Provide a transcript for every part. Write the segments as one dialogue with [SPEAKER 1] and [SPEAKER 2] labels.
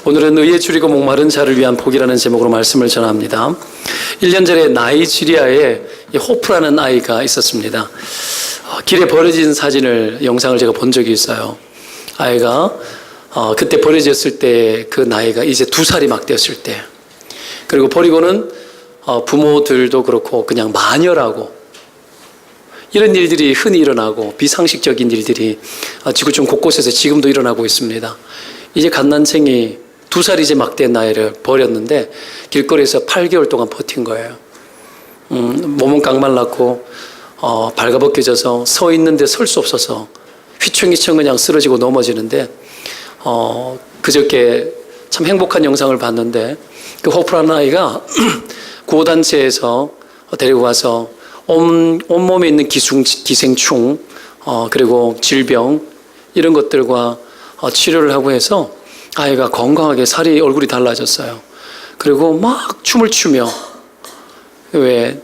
[SPEAKER 1] 오늘은 의에 줄이고 목마른 자를 위한 복이라는 제목으로 말씀을 전합니다. 1년 전에 나이지리아에 호프라는 아이가 있었습니다. 길에 버려진 영상을 제가 본 적이 있어요. 아이가 그때 버려졌을 때 그 나이가 이제 2살이 막 되었을 때, 그리고 버리고는 부모들도 그렇고 그냥 마녀라고, 이런 일들이 흔히 일어나고 비상식적인 일들이 지구촌 곳곳에서 지금도 일어나고 있습니다. 이제 갓난생이 2살이 이제 막 된 나이를 버렸는데 길거리에서 8개월 동안 버틴 거예요. 몸은 깡말랐고 발가벗겨져서 서 있는데 설 수 없어서 휘청휘청 그냥 쓰러지고 넘어지는데, 그저께 참 행복한 영상을 봤는데 그 호프라는 아이가 구호단체에서 데리고 가서 온몸에 있는 기생충, 그리고 질병, 이런 것들과 치료를 하고 해서 아이가 건강하게 얼굴이 달라졌어요. 그리고 막 춤을 추며, 왜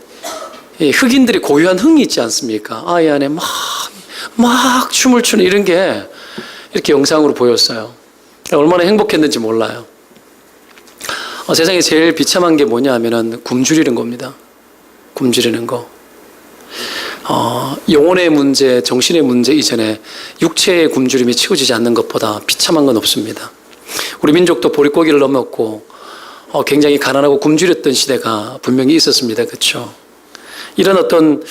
[SPEAKER 1] 흑인들이 고유한 흥이 있지 않습니까? 아이 안에 막 춤을 추는 이런 게 이렇게 영상으로 보였어요. 얼마나 행복했는지 몰라요. 세상에 제일 비참한 게 뭐냐 하면은 굶주리는 겁니다. 굶주리는 거. 영혼의 문제, 정신의 문제 이전에 육체의 굶주림이 채워지지 않는 것보다 비참한 건 없습니다. 우리 민족도 보릿고기를 넘었고 굉장히 가난하고 굶주렸던 시대가 분명히 있었습니다. 그렇죠? 이런 어떤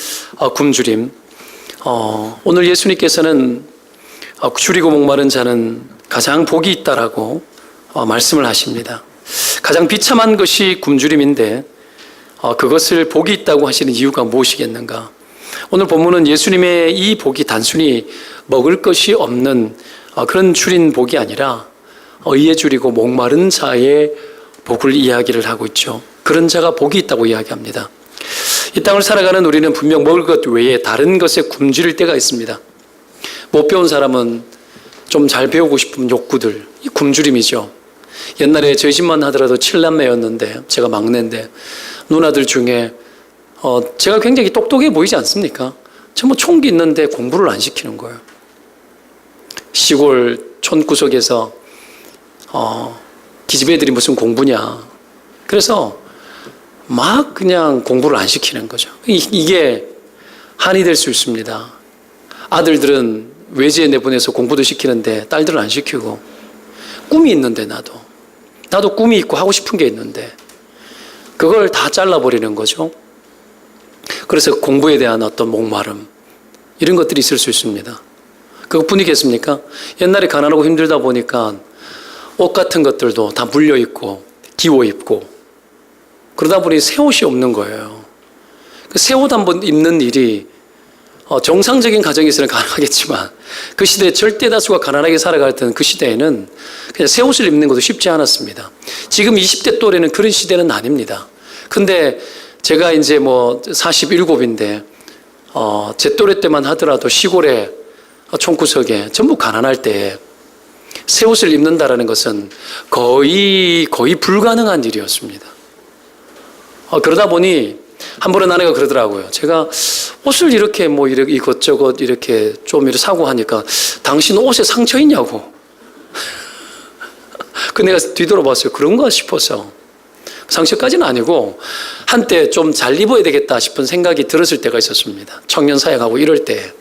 [SPEAKER 1] 굶주림, 오늘 예수님께서는 줄이고 목마른 자는 가장 복이 있다라고 말씀을 하십니다. 가장 비참한 것이 굶주림인데 그것을 복이 있다고 하시는 이유가 무엇이겠는가? 오늘 본문은 예수님의 이 복이 단순히 먹을 것이 없는 그런 줄인 복이 아니라 의에 줄이고 목마른 자의 복을 이야기를 하고 있죠. 그런 자가 복이 있다고 이야기합니다. 이 땅을 살아가는 우리는 분명 먹을 것 외에 다른 것에 굶주릴 때가 있습니다. 못 배운 사람은 좀 잘 배우고 싶은 욕구들, 이 굶주림이죠. 옛날에 저희 집만 하더라도 7남매였는데 제가 막내인데 누나들 중에 제가 굉장히 똑똑해 보이지 않습니까? 전부 총기 있는데 공부를 안 시키는 거예요. 시골 촌구석에서 기집애들이 무슨 공부냐. 그래서 막 그냥 공부를 안 시키는 거죠. 이게 한이 될 수 있습니다. 아들들은 외지에 내보내서 공부도 시키는데 딸들은 안 시키고, 꿈이 있는데 나도 꿈이 있고 하고 싶은 게 있는데 그걸 다 잘라버리는 거죠. 그래서 공부에 대한 어떤 목마름, 이런 것들이 있을 수 있습니다. 그것뿐이겠습니까? 옛날에 가난하고 힘들다 보니까 옷 같은 것들도 다 물려입고 기워 입고 그러다 보니 새 옷이 없는 거예요. 새 옷 한번 입는 일이 정상적인 가정에서는 가능하겠지만 그 시대에 절대 다수가 가난하게 살아갈 그 시대에는 그냥 새 옷을 입는 것도 쉽지 않았습니다. 지금 20대 또래는 그런 시대는 아닙니다. 근데 제가 이제 47인데 제 또래 때만 하더라도 시골에 촌구석에 전부 가난할 때 새 옷을 입는다라는 것은 거의 불가능한 일이었습니다. 그러다 보니 한 번은 아내가 그러더라고요. 제가 옷을 이렇게 이것저것 이렇게 좀 이렇게 사고 하니까 당신 옷에 상처 있냐고. 그 내가 뒤돌아봤어요. 그런가 싶어서. 상처까지는 아니고 한때 좀 잘 입어야 되겠다 싶은 생각이 들었을 때가 있었습니다. 청년 사역하고 이럴 때.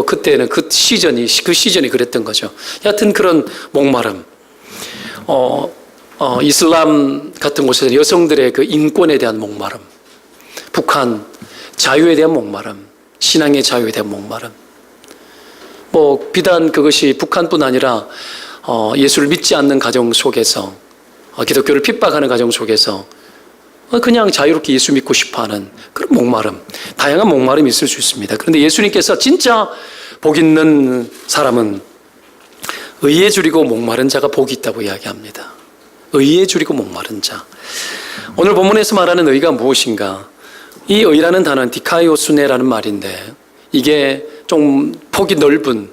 [SPEAKER 1] 그때는 그 시즌이 그랬던 거죠. 여하튼 그런 목마름. 이슬람 같은 곳에서 여성들의 그 인권에 대한 목마름, 북한 자유에 대한 목마름, 신앙의 자유에 대한 목마름. 비단 그것이 북한뿐 아니라 예수를 믿지 않는 가정 속에서, 기독교를 핍박하는 가정 속에서 그냥 자유롭게 예수 믿고 싶어하는 그런 목마름, 다양한 목마름이 있을 수 있습니다. 그런데 예수님께서 진짜 복 있는 사람은 의에 줄이고 목마른 자가 복이 있다고 이야기합니다. 의에 줄이고 목마른 자. 오늘 본문에서 말하는 의가 무엇인가? 이 의라는 단어는 디카이오수네라는 말인데 이게 좀 폭이 넓은,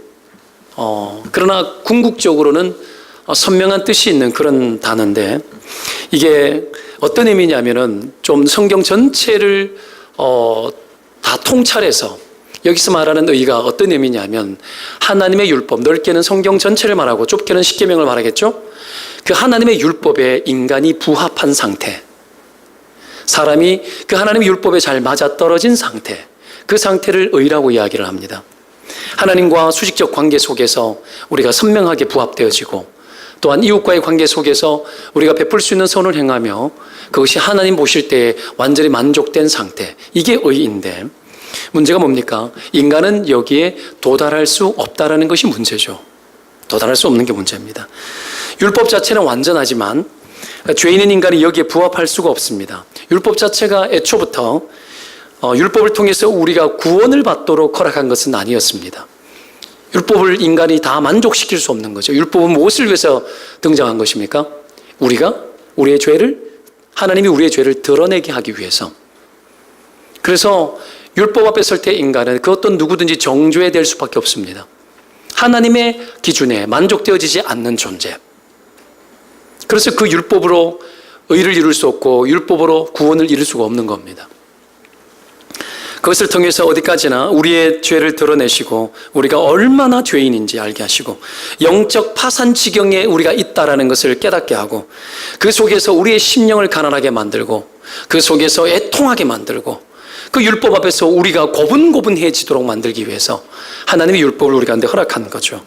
[SPEAKER 1] 그러나 궁극적으로는 선명한 뜻이 있는 그런 단어인데, 이게 어떤 의미냐면은 좀 성경 전체를 다 통찰해서 여기서 말하는 의가 어떤 의미냐면 하나님의 율법, 넓게는 성경 전체를 말하고 좁게는 십계명을 말하겠죠. 그 하나님의 율법에 인간이 부합한 상태, 사람이 그 하나님의 율법에 잘 맞아떨어진 상태, 그 상태를 의라고 이야기를 합니다. 하나님과 수직적 관계 속에서 우리가 선명하게 부합되어지고, 또한 이웃과의 관계 속에서 우리가 베풀 수 있는 선을 행하며 그것이 하나님 보실 때에 완전히 만족된 상태, 이게 의인데, 문제가 뭡니까? 인간은 여기에 도달할 수 없다라는 것이 문제죠. 도달할 수 없는 게 문제입니다. 율법 자체는 완전하지만 죄인인 인간이 여기에 부합할 수가 없습니다. 율법 자체가 애초부터 율법을 통해서 우리가 구원을 받도록 허락한 것은 아니었습니다. 율법을 인간이 다 만족시킬 수 없는 거죠. 율법은 무엇을 위해서 등장한 것입니까? 우리의 죄를, 하나님이 우리의 죄를 드러내게 하기 위해서. 그래서 율법 앞에 설 때 인간은 그 어떤 누구든지 정죄될 수밖에 없습니다. 하나님의 기준에 만족되어지지 않는 존재. 그래서 그 율법으로 의를 이룰 수 없고 율법으로 구원을 이룰 수가 없는 겁니다. 그것을 통해서 어디까지나 우리의 죄를 드러내시고 우리가 얼마나 죄인인지 알게 하시고 영적 파산 지경에 우리가 있다라는 것을 깨닫게 하고 그 속에서 우리의 심령을 가난하게 만들고 그 속에서 애통하게 만들고 그 율법 앞에서 우리가 고분고분해지도록 만들기 위해서 하나님의 율법을 우리 가운데 허락한 거죠.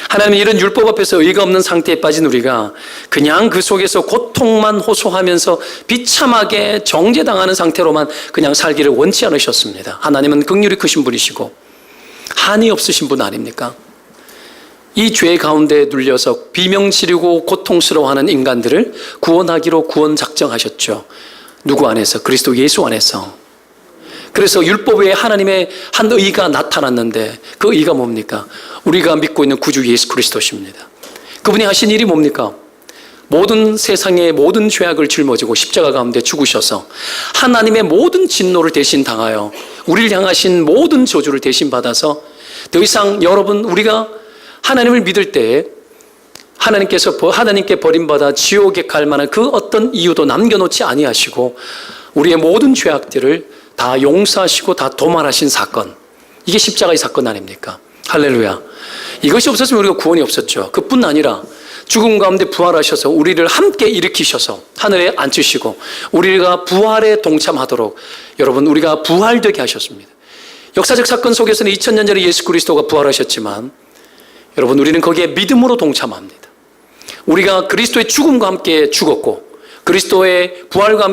[SPEAKER 1] 하나님은 이런 율법 앞에서 의가 없는 상태에 빠진 우리가 그냥 그 속에서 고통만 호소하면서 비참하게 정죄당하는 상태로만 그냥 살기를 원치 않으셨습니다. 하나님은 긍휼이 크신 분이시고 한이 없으신 분 아닙니까? 이 죄 가운데 눌려서 비명 지르고 고통스러워하는 인간들을 구원하기로 구원 작정하셨죠. 누구 안에서? 그리스도 예수 안에서. 그래서 율법 외에 하나님의 한 의가 나타났는데 그 의가 뭡니까? 우리가 믿고 있는 구주 예수 그리스도십니다. 그분이 하신 일이 뭡니까? 모든 세상의 모든 죄악을 짊어지고 십자가 가운데 죽으셔서 하나님의 모든 진노를 대신 당하여 우리를 향하신 모든 저주를 대신 받아서 더 이상 여러분 우리가 하나님을 믿을 때에 하나님께 버림받아 지옥에 갈 만한 그 어떤 이유도 남겨놓지 아니하시고 우리의 모든 죄악들을 다 용서하시고 다 도말하신 사건, 이게 십자가의 사건 아닙니까? 할렐루야. 이것이 없었으면 우리가 구원이 없었죠. 그뿐 아니라 죽음 가운데 부활하셔서 우리를 함께 일으키셔서 하늘에 앉으시고 우리가 부활에 동참하도록 여러분 우리가 부활되게 하셨습니다. 역사적 사건 속에서는 2000년 전에 예수 그리스도가 부활하셨지만 여러분 우리는 거기에 믿음으로 동참합니다. 우리가 그리스도의 죽음과 함께 죽었고 그리스도의 부활과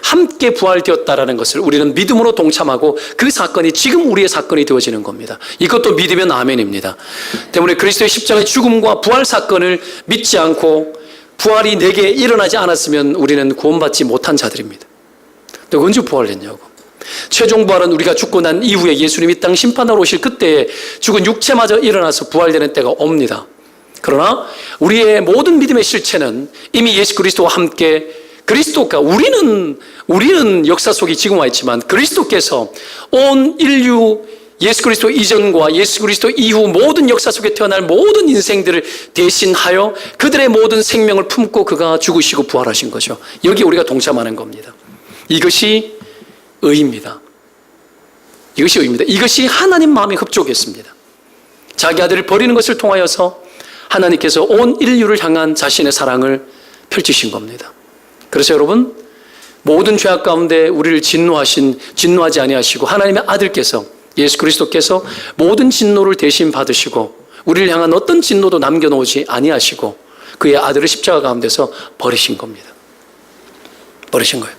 [SPEAKER 1] 함께 부활되었다라는 것을 우리는 믿음으로 동참하고 그 사건이 지금 우리의 사건이 되어지는 겁니다. 이것도 믿으면 아멘입니다. 때문에 그리스도의 십자가의 죽음과 부활 사건을 믿지 않고 부활이 내게 일어나지 않았으면 우리는 구원받지 못한 자들입니다. 근데 언제 부활했냐고. 최종 부활은 우리가 죽고 난 이후에 예수님이 땅 심판하러 오실 그때에 죽은 육체마저 일어나서 부활되는 때가 옵니다. 그러나 우리의 모든 믿음의 실체는 이미 예수 그리스도와 함께 그리스도가 우리는 역사 속에 지금 와 있지만 그리스도께서 온 인류 예수 그리스도 이전과 예수 그리스도 이후 모든 역사 속에 태어날 모든 인생들을 대신하여 그들의 모든 생명을 품고 그가 죽으시고 부활하신 거죠. 여기 우리가 동참하는 겁니다. 이것이 의입니다. 이것이 하나님 마음에 흡족했습니다. 자기 아들을 버리는 것을 통하여서 하나님께서 온 인류를 향한 자신의 사랑을 펼치신 겁니다. 그래서 여러분 모든 죄악 가운데 우리를 진노하지 아니하시고 하나님의 아들께서 예수 그리스도께서 모든 진노를 대신 받으시고 우리를 향한 어떤 진노도 남겨놓지 아니하시고 그의 아들을 십자가 가운데서 버리신 겁니다. 버리신 거예요.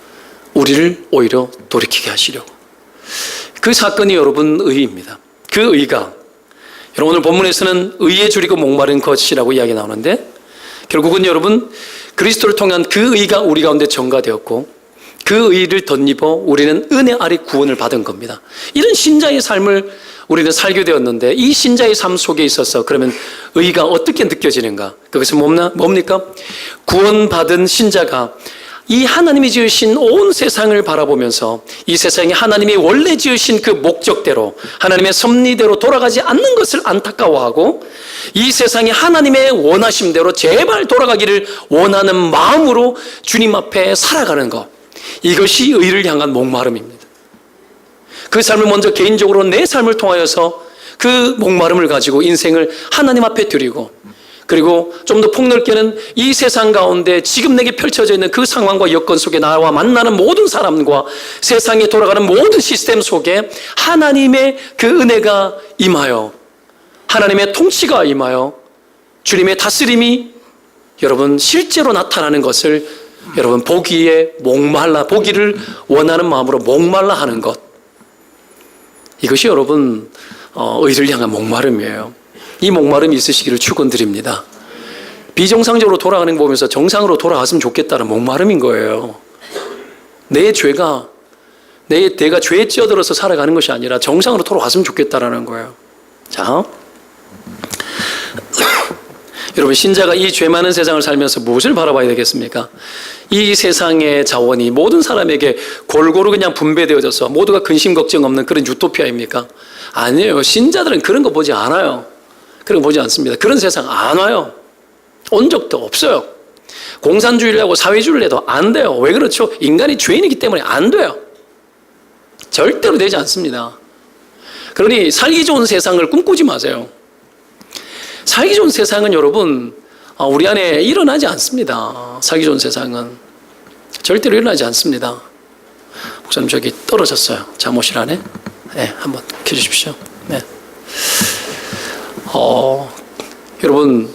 [SPEAKER 1] 우리를 오히려 돌이키게 하시려고. 그 사건이 여러분 의입니다. 그 의가 여러분 오늘 본문에서는 의에 줄이고 목마른 것이라고 이야기 나오는데 결국은 여러분 그리스도를 통한 그 의가 우리 가운데 전가되었고 그 의를 덧입어 우리는 은혜 아래 구원을 받은 겁니다. 이런 신자의 삶을 우리는 살게 되었는데 이 신자의 삶 속에 있어서 그러면 의가 어떻게 느껴지는가? 그것은 뭡니까? 구원받은 신자가 이 하나님이 지으신 온 세상을 바라보면서 이 세상에 하나님이 원래 지으신 그 목적대로 하나님의 섭리대로 돌아가지 않는 것을 안타까워하고 이 세상에 하나님의 원하심대로 제발 돌아가기를 원하는 마음으로 주님 앞에 살아가는 것, 이것이 의를 향한 목마름입니다. 그 삶을 먼저 개인적으로 내 삶을 통하여서 그 목마름을 가지고 인생을 하나님 앞에 드리고, 그리고 좀 더 폭넓게는 이 세상 가운데 지금 내게 펼쳐져 있는 그 상황과 여건 속에 나와 만나는 모든 사람과 세상에 돌아가는 모든 시스템 속에 하나님의 그 은혜가 임하여, 하나님의 통치가 임하여 주님의 다스림이 여러분 실제로 나타나는 것을 여러분 보기를 원하는 마음으로 목말라 하는 것, 이것이 여러분 의를 향한 목마름이에요. 이 목마름이 있으시기를 축원드립니다. 비정상적으로 돌아가는 거 보면서 정상으로 돌아갔으면 좋겠다는 목마름인 거예요. 내가 죄에 찌어들어서 살아가는 것이 아니라 정상으로 돌아갔으면 좋겠다라는 거예요. 자, 여러분, 신자가 이 죄 많은 세상을 살면서 무엇을 바라봐야 되겠습니까? 이 세상의 자원이 모든 사람에게 골고루 그냥 분배되어져서 모두가 근심 걱정 없는 그런 유토피아입니까? 아니에요. 신자들은 그런 거 보지 않아요. 그런 거 보지 않습니다. 그런 세상 안 와요. 온 적도 없어요. 공산주의를 하고 사회주의를 해도 안 돼요. 왜 그렇죠? 인간이 죄인이기 때문에 안 돼요. 절대로 되지 않습니다. 그러니 살기 좋은 세상을 꿈꾸지 마세요. 살기 좋은 세상은 여러분 우리 안에 일어나지 않습니다. 살기 좋은 세상은 절대로 일어나지 않습니다. 목사님 저기 떨어졌어요. 잠옷실 안에. 네, 한번 켜주십시오. 네. 여러분,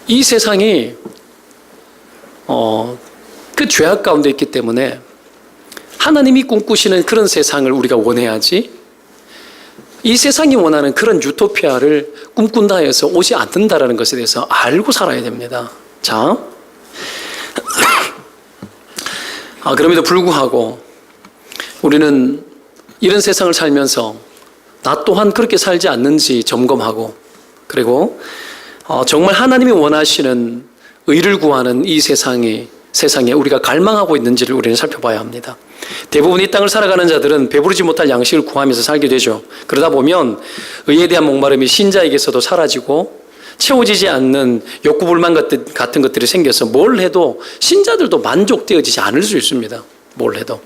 [SPEAKER 1] 이 세상이 그 죄악 가운데 있기 때문에 하나님이 꿈꾸시는 그런 세상을 우리가 원해야지, 이 세상이 원하는 그런 유토피아를 꿈꾼다 해서 오지 않는다라는 것에 대해서 알고 살아야 됩니다. 자, 그럼에도 불구하고 우리는 이런 세상을 살면서 나 또한 그렇게 살지 않는지 점검하고, 그리고 정말 하나님이 원하시는 의를 구하는 이 세상에 우리가 갈망하고 있는지를 우리는 살펴봐야 합니다. 대부분 이 땅을 살아가는 자들은 배부르지 못할 양식을 구하면서 살게 되죠. 그러다 보면 의에 대한 목마름이 신자에게서도 사라지고 채워지지 않는 욕구불만 같은 것들이 생겨서 뭘 해도 신자들도 만족되어지지 않을 수 있습니다. 뭘 해도.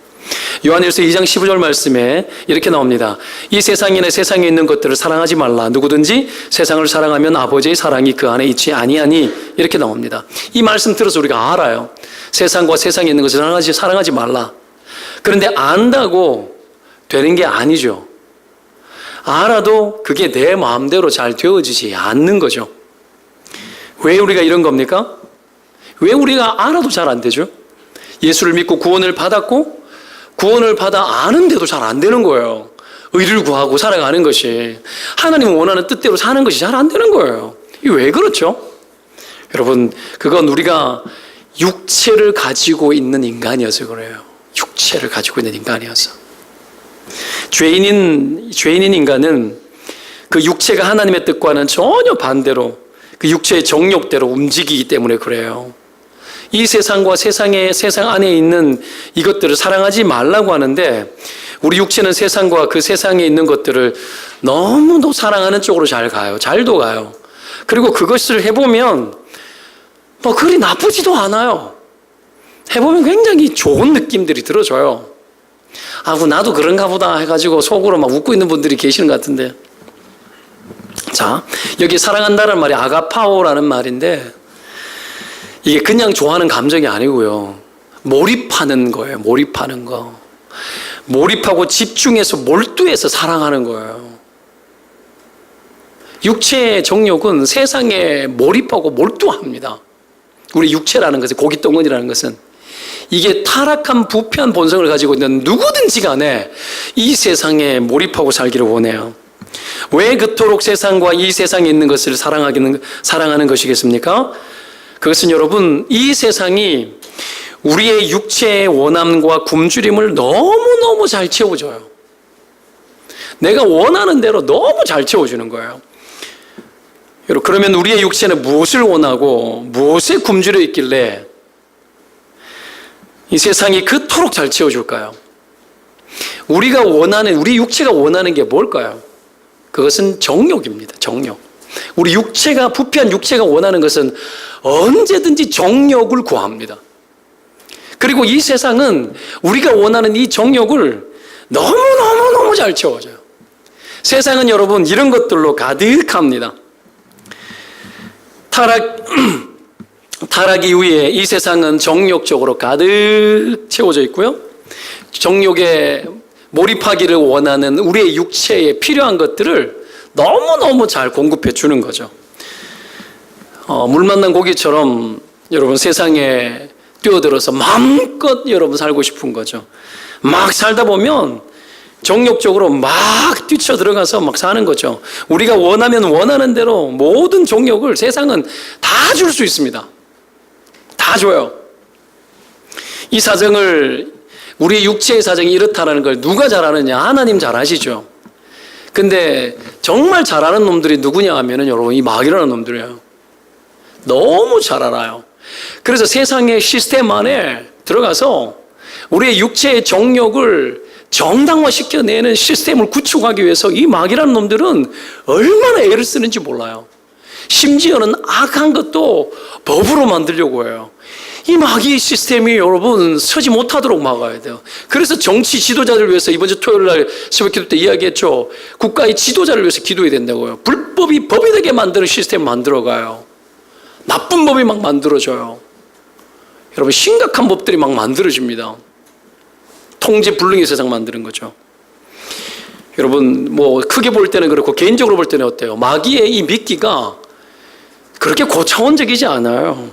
[SPEAKER 1] 요한일서 2장 15절 말씀에 이렇게 나옵니다. 이 세상이나 세상에 있는 것들을 사랑하지 말라. 누구든지 세상을 사랑하면 아버지의 사랑이 그 안에 있지 아니하니. 이렇게 나옵니다. 이 말씀 들어서 우리가 알아요. 세상과 세상에 있는 것을 사랑하지 말라. 그런데 안다고 되는 게 아니죠. 알아도 그게 내 마음대로 잘 되어지지 않는 거죠. 왜 우리가 이런 겁니까? 왜 우리가 알아도 잘 안 되죠? 예수를 믿고 구원을 받았고 구원을 받아 아는데도 잘 안 되는 거예요. 의를 구하고 살아가는 것이, 하나님 원하는 뜻대로 사는 것이 잘 안 되는 거예요. 이게 왜 그렇죠? 여러분, 그건 우리가 육체를 가지고 있는 인간이어서 그래요. 육체를 가지고 있는 인간이어서. 죄인인 인간은 그 육체가 하나님의 뜻과는 전혀 반대로 그 육체의 정욕대로 움직이기 때문에 그래요. 이 세상과 세상 안에 있는 이것들을 사랑하지 말라고 하는데, 우리 육체는 세상과 그 세상에 있는 것들을 너무도 사랑하는 쪽으로 잘도 가요. 그리고 그것을 해보면 그리 나쁘지도 않아요. 해보면 굉장히 좋은 느낌들이 들어져요. 나도 그런가 보다 해가지고 속으로 막 웃고 있는 분들이 계시는 것 같은데, 자, 여기 사랑한다는 말이 아가파오라는 말인데, 이게 그냥 좋아하는 감정이 아니고요. 몰입하는 거예요. 몰입하는 거. 몰입하고 집중해서 몰두해서 사랑하는 거예요. 육체의 정욕은 세상에 몰입하고 몰두합니다. 우리 육체라는 것은, 고깃덩어리라는 것은, 이게 타락한 부패한 본성을 가지고 있는 누구든지 간에 이 세상에 몰입하고 살기를 원해요. 왜 그토록 세상과 이 세상에 있는 것을 사랑하는 것이겠습니까? 그것은 여러분, 이 세상이 우리의 육체의 원함과 굶주림을 너무너무 잘 채워줘요. 내가 원하는 대로 너무 잘 채워주는 거예요. 여러분, 그러면 우리의 육체는 무엇을 원하고 무엇에 굶주려 있길래 이 세상이 그토록 잘 채워줄까요? 우리 육체가 원하는 게 뭘까요? 그것은 정욕입니다. 정욕. 우리 부패한 육체가 원하는 것은 언제든지 정욕을 구합니다. 그리고 이 세상은 우리가 원하는 이 정욕을 너무너무너무 잘 채워져요. 세상은 여러분 이런 것들로 가득합니다. 타락 이후에 이 세상은 정욕적으로 가득 채워져 있고요. 정욕에 몰입하기를 원하는 우리의 육체에 필요한 것들을 너무너무 잘 공급해 주는 거죠. 물 만난 고기처럼 여러분 세상에 뛰어들어서 마음껏 여러분 살고 싶은 거죠. 막 살다 보면 정욕적으로 막 뛰쳐 들어가서 막 사는 거죠. 우리가 원하면 원하는 대로 모든 정욕을 세상은 다 줄 수 있습니다. 다 줘요. 이 사정을, 우리 육체의 사정이 이렇다는 걸 누가 잘 아느냐? 하나님 잘 아시죠. 근데 정말 잘 아는 놈들이 누구냐 하면은 여러분 이 마귀라는 놈들이에요. 너무 잘 알아요. 그래서 세상의 시스템 안에 들어가서 우리의 육체의 정욕을 정당화시켜내는 시스템을 구축하기 위해서 이 마귀라는 놈들은 얼마나 애를 쓰는지 몰라요. 심지어는 악한 것도 법으로 만들려고 해요. 이 마귀 시스템이 여러분 서지 못하도록 막아야 돼요. 그래서 정치 지도자들 위해서 이번 주 토요일 날 새벽 기도 때 이야기했죠. 국가의 지도자를 위해서 기도해야 된다고요. 불법이 법이 되게 만드는 시스템을 만들어가요. 나쁜 법이 막 만들어져요. 여러분 심각한 법들이 막 만들어집니다. 통제 불능의 세상 만드는 거죠. 여러분 뭐 크게 볼 때는 그렇고 개인적으로 볼 때는 어때요? 마귀의 이 미끼가 그렇게 고차원적이지 않아요.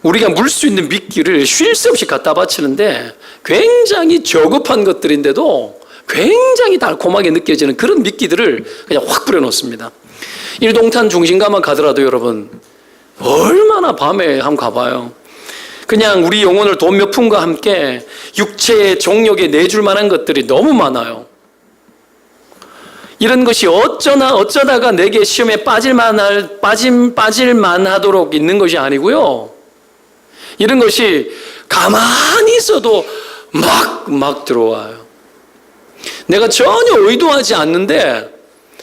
[SPEAKER 1] 우리가 물 수 있는 미끼를 쉴 새 없이 갖다 바치는데 굉장히 저급한 것들인데도 굉장히 달콤하게 느껴지는 그런 미끼들을 그냥 확 뿌려놓습니다. 일동탄 중심가만 가더라도 여러분 얼마나 밤에 한번 가봐요. 그냥 우리 영혼을 돈 몇 푼과 함께 육체의 정욕에 내줄 만한 것들이 너무 많아요. 이런 것이 어쩌다가 내게 시험에 빠질만 하도록 있는 것이 아니고요. 이런 것이 가만히 있어도 막 들어와요. 내가 전혀 의도하지 않는데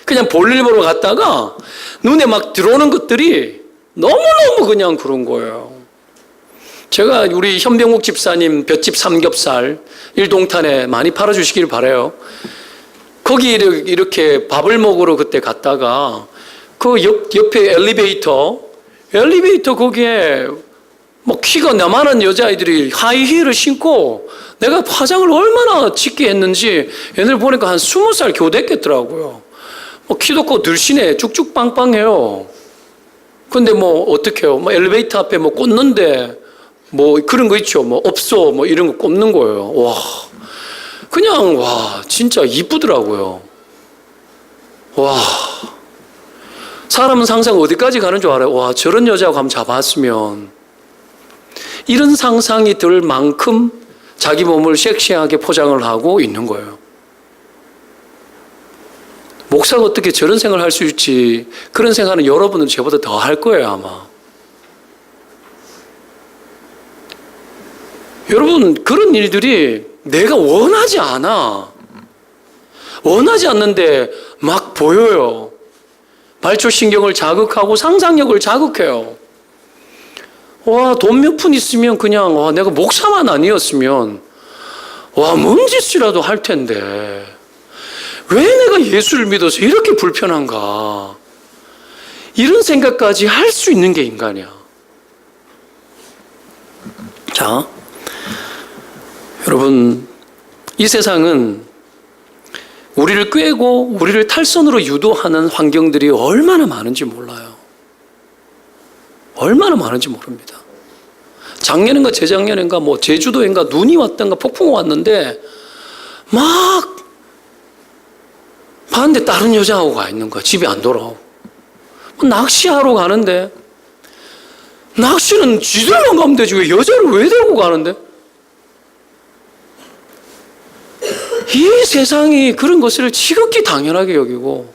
[SPEAKER 1] 그냥 볼일 보러 갔다가 눈에 막 들어오는 것들이 너무너무 그냥 그런 거예요. 제가 우리 현병욱 집사님 볏집 삼겹살 일동탄에 많이 팔아주시길 바라요. 거기 이렇게 밥을 먹으러 그때 갔다가 그 옆에 엘리베이터 거기에 뭐 키가 나만한 여자아이들이 하이힐을 신고 내가 화장을 얼마나 짙게 했는지 얘네들 보니까 한 20살 겨우 됐겠더라고요. 뭐 키도 고 들씬해 쭉쭉 빵빵해요. 근데 뭐 어떡해요? 뭐 엘리베이터 앞에 뭐 꽂는데 뭐 그런 거 있죠. 뭐 없어 뭐 이런 거 꼽는 거예요. 와. 그냥 와 진짜 이쁘더라고요. 와 사람은 상상 어디까지 가는 줄 알아요? 와 저런 여자하고 한번 잡았으면 이런 상상이 들 만큼 자기 몸을 섹시하게 포장을 하고 있는 거예요. 목사가 어떻게 저런 생각을 할 수 있지? 그런 생각은 여러분은 저보다 더 할 거예요 아마. 여러분 그런 일들이 내가 원하지 않는데 막 보여요. 말초신경을 자극하고 상상력을 자극해요. 와, 돈 몇 푼 있으면 그냥 와, 내가 목사만 아니었으면 와, 뭔 짓이라도 할 텐데 왜 내가 예수를 믿어서 이렇게 불편한가? 이런 생각까지 할 수 있는 게 인간이야. 자, 여러분 이 세상은 우리를 꿰고 우리를 탈선으로 유도하는 환경들이 얼마나 많은지 몰라요. 얼마나 많은지 모릅니다. 작년인가 재작년인가 뭐 제주도인가 눈이 왔던가 폭풍이 왔는데 막 봤는데 다른 여자하고 가 있는 거야. 집에 안 돌아오고. 낚시하러 가는데 낚시는 지들만 가면 되지 왜 여자를 왜 데리고 가는데? 이 세상이 그런 것을 지극히 당연하게 여기고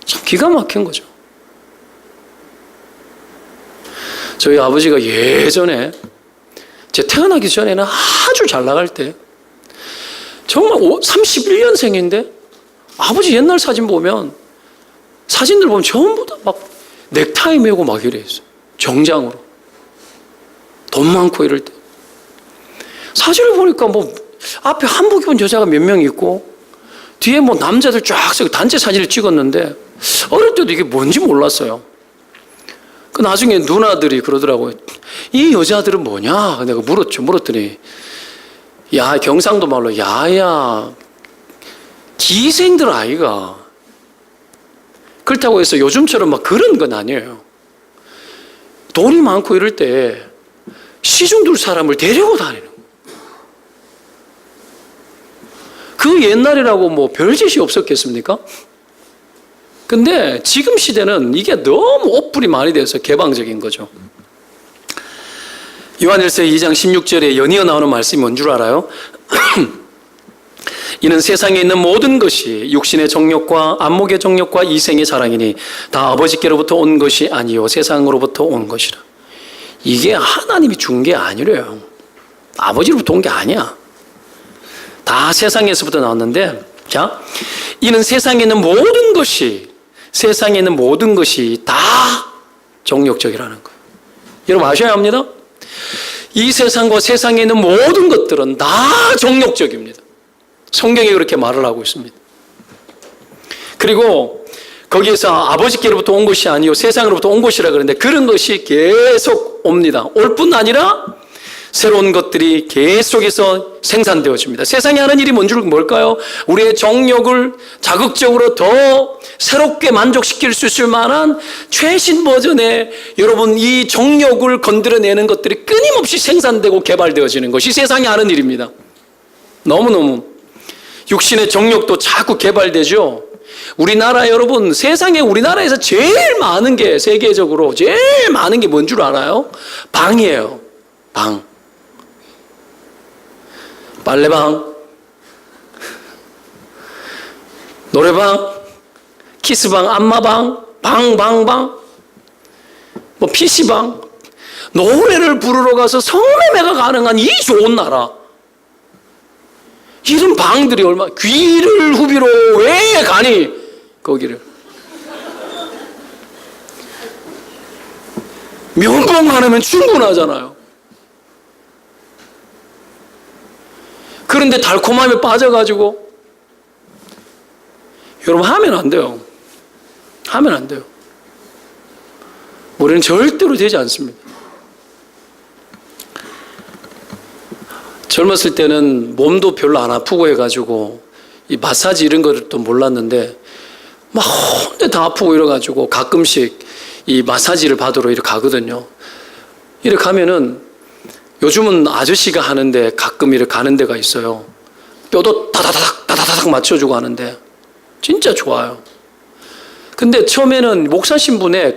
[SPEAKER 1] 참 기가 막힌 거죠. 저희 아버지가 예전에 제 태어나기 전에는 아주 잘 나갈 때 정말 31년생인데 아버지 옛날 사진 보면 사진들 보면 전부 다 막 넥타이 메고 막 이래 있어요. 정장으로 돈 많고 이럴 때 사진을 보니까 뭐 앞에 한복 입은 여자가 몇 명 있고 뒤에 뭐 남자들 쫙 서고 단체 사진을 찍었는데 어릴 때도 이게 뭔지 몰랐어요. 그 나중에 누나들이 그러더라고요. 이 여자들은 뭐냐? 내가 물었더니 야, 경상도 말로 야야 기생들 아이가. 그렇다고 해서 요즘처럼 막 그런 건 아니에요. 돈이 많고 이럴 때 시중 둘 사람을 데리고 다니는 거예요. 그 옛날이라고 뭐 별짓이 없었겠습니까? 근데 지금 시대는 이게 너무 옷불이 많이 돼서 개방적인 거죠. 요한일서 2장 16절에 연이어 나오는 말씀이 뭔 줄 알아요? 이는 세상에 있는 모든 것이 육신의 정욕과 안목의 정욕과 이생의 자랑이니 다 아버지께로부터 온 것이 아니요 세상으로부터 온 것이라. 이게 하나님이 준 게 아니래요. 아버지로부터 온 게 아니야. 다 세상에서부터 나왔는데, 자, 이는 세상에 있는 모든 것이 다 정욕적이라는 거예요. 여러분 아셔야 합니다. 이 세상과 세상에 있는 모든 것들은 다 정욕적입니다. 성경이 그렇게 말을 하고 있습니다. 그리고 거기에서 아버지께로부터 온 것이 아니요 세상으로부터 온 것이라 그러는데 그런 것이 계속 옵니다. 올 뿐 아니라 새로운 것들이 계속해서 생산되어집니다. 세상에 하는 일이 뭘까요? 우리의 정욕을 자극적으로 더 새롭게 만족시킬 수 있을 만한 최신 버전의 여러분 이 정욕을 건드려내는 것들이 끊임없이 생산되고 개발되어지는 것이 세상에 하는 일입니다. 너무너무 육신의 정욕도 자꾸 개발되죠. 우리나라 여러분 세상에 우리나라에서 제일 많은 게 세계적으로 제일 많은 게 뭔 줄 알아요? 방이에요. 방. 빨래방, 노래방, 키스방, 안마방, 방, 뭐 PC방, 노래를 부르러 가서 성매매가 가능한 이 좋은 나라. 이런 방들이 얼마나, 귀를 후비로 왜 가니? 거기를. 면봉 하나면 충분하잖아요. 그런데 달콤함에 빠져가지고 여러분 하면 안 돼요. 하면 안 돼요. 우리는 절대로 되지 않습니다. 젊었을 때는 몸도 별로 안 아프고 해가지고 이 마사지 이런 거를 또 몰랐는데 막 혼자 다 아프고 이래가지고 가끔씩 이 마사지를 받으러 이렇게 가거든요. 이렇게 가면은 요즘은 아저씨가 하는데 가끔 이렇게 가는 데가 있어요. 뼈도 다다닥 맞춰주고 하는데 진짜 좋아요. 근데 처음에는 목사 신분에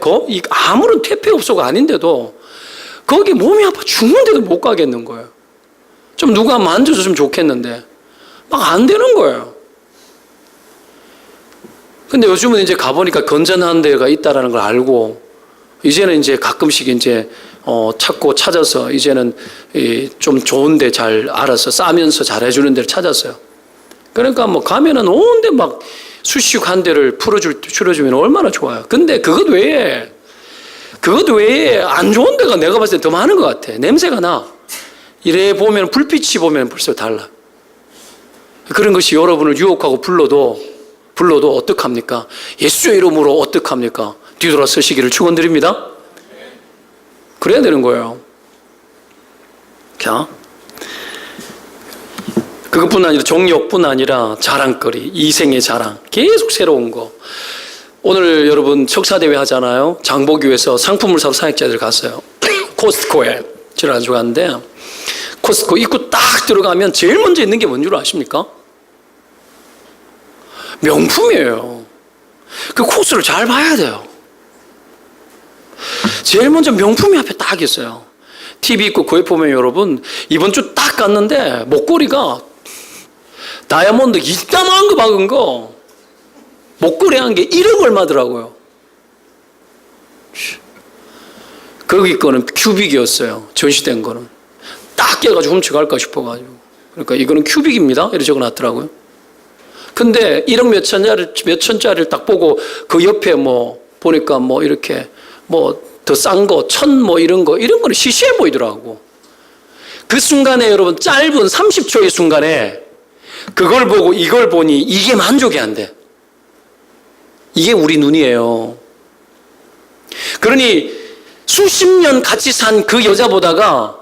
[SPEAKER 1] 아무런 퇴폐 업소가 아닌데도 거기 몸이 아파 죽는데도 못 가겠는 거예요. 좀 누가 만져줬으면 좋겠는데 막 안 되는 거예요. 근데 요즘은 이제 가보니까 건전한 데가 있다라는 걸 알고 이제는 이제 가끔씩 이제 찾아서 이제는 좀 좋은데 잘 알아서 싸면서 잘 해주는 데를 찾았어요. 그러니까 뭐 가면은 온데 막 수시육 한 대를 풀어주면 얼마나 좋아요. 근데 그것 외에 안 좋은 데가 내가 봤을 때 더 많은 것 같아. 냄새가 나. 이래 보면 불빛이 보면 벌써 달라. 그런 것이 여러분을 유혹하고 불러도 어떡합니까? 예수의 이름으로 어떡합니까? 뒤돌아 서시기를 축원드립니다. 그래야 되는 거예요. 자, 그것뿐 아니라 정욕뿐 아니라 자랑거리, 이생의 자랑, 계속 새로운 거. 오늘 여러분 척사대회 하잖아요. 장보교에서 상품을 사러 사역자들 갔어요. 코스트코에 저를 가지고 갔는데 코스트코 입구 딱 들어가면 제일 먼저 있는 게 뭔 줄 아십니까? 명품이에요. 그 코스를 잘 봐야 돼요. 제일 먼저 명품이 앞에 딱 있어요. TV 있고 그에 보면 여러분 이번 주 딱 갔는데 목걸이가 다이아몬드 이따만한 거 박은 거 목걸이 한 게 1억 얼마더라고요. 거기 거는 큐빅이었어요. 전시된 거는. 딱 깨가지고 훔쳐갈까 싶어가지고. 그러니까 이거는 큐빅입니다. 이렇게 적어놨더라고요. 근데 1억 몇 천짜리를 딱 보고 그 옆에 뭐 보니까 뭐 이렇게 뭐 더 싼 거, 천 뭐 이런 거는 시시해 보이더라고. 그 순간에 여러분 짧은 30초의 순간에 그걸 보고 이걸 보니 이게 만족이 안 돼. 이게 우리 눈이에요. 그러니 수십 년 같이 산 그 여자보다가